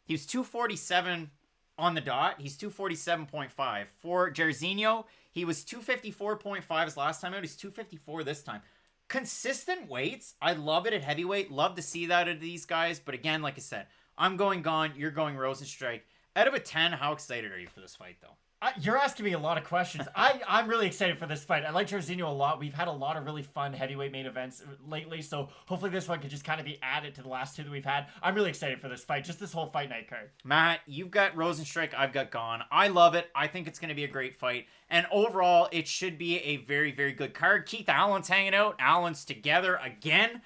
He was 247 on the dot. He's 247.5. For Jairzinho, he was 254.5 his last time out. He's 254 this time. Consistent weights. I love it at heavyweight. Love to see that out of these guys. But again, like I said, I'm going Gane. You're going Rozenstruik. Out of a 10, how excited are you for this fight, though? You're asking me a lot of questions. I'm really excited for this fight. I like Jairzinho a lot. We've had a lot of really fun heavyweight main events lately, so hopefully this one could just kind of be added to the last 2 that we've had. I'm really excited for this fight, just this whole Fight Night card. Matt, you've got Rozenstruik, I've got Gane. I love it. I think it's going to be a great fight. And overall, it should be a very, very good card. Keith Allen's hanging out. Allen's together again.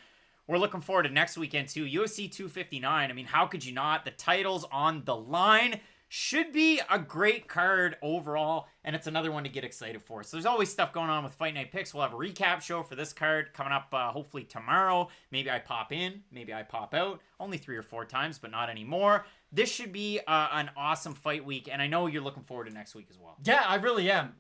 We're looking forward to next weekend, too. UFC 259. I mean, how could you not? The title's on the line. Should be a great card overall, and it's another one to get excited for. So there's always stuff going on with Fight Night Picks. We'll have a recap show for this card coming up hopefully tomorrow. Maybe I pop in, maybe I pop out. Only 3 or 4 times, but not anymore. this should be an awesome fight week, and I know you're looking forward to next week as well. Yeah, I really am.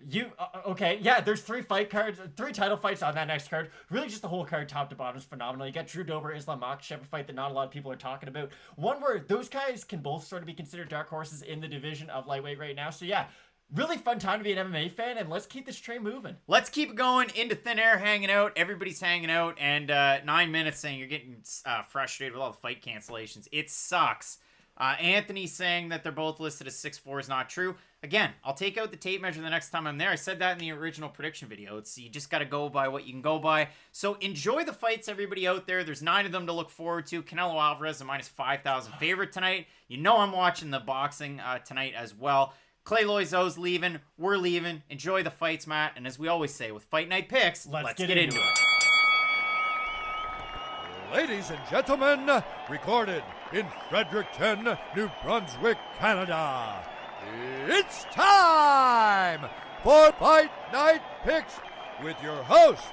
Okay, yeah, there's 3 title fights on that next card. Really just the whole card top to bottom is phenomenal. You got Drew Dober, Islam Makhachev, a fight that not a lot of people are talking about. One where those guys can both sort of be considered dark horses in the division of lightweight right now. So yeah, really fun time to be an MMA fan, and let's keep this train moving. Let's keep it going into thin air, hanging out. Everybody's hanging out, and 9 minutes saying you're getting frustrated with all the fight cancellations. It sucks. Anthony's saying that they're both listed as 6'4" is not true. Again, I'll take out the tape measure the next time I'm there. I said that in the original prediction video. You just got to go by what you can go by. So enjoy the fights, everybody out there. There's 9 of them to look forward to. Canelo Alvarez, a minus 5,000 favorite tonight. You know I'm watching the boxing tonight as well. Clay Loiseau's leaving. We're leaving. Enjoy the fights, Matt. And as we always say with Fight Night Picks, let's get into it. Ladies and gentlemen, recorded in Fredericton, New Brunswick, Canada, it's time for Fight Night Picks with your host,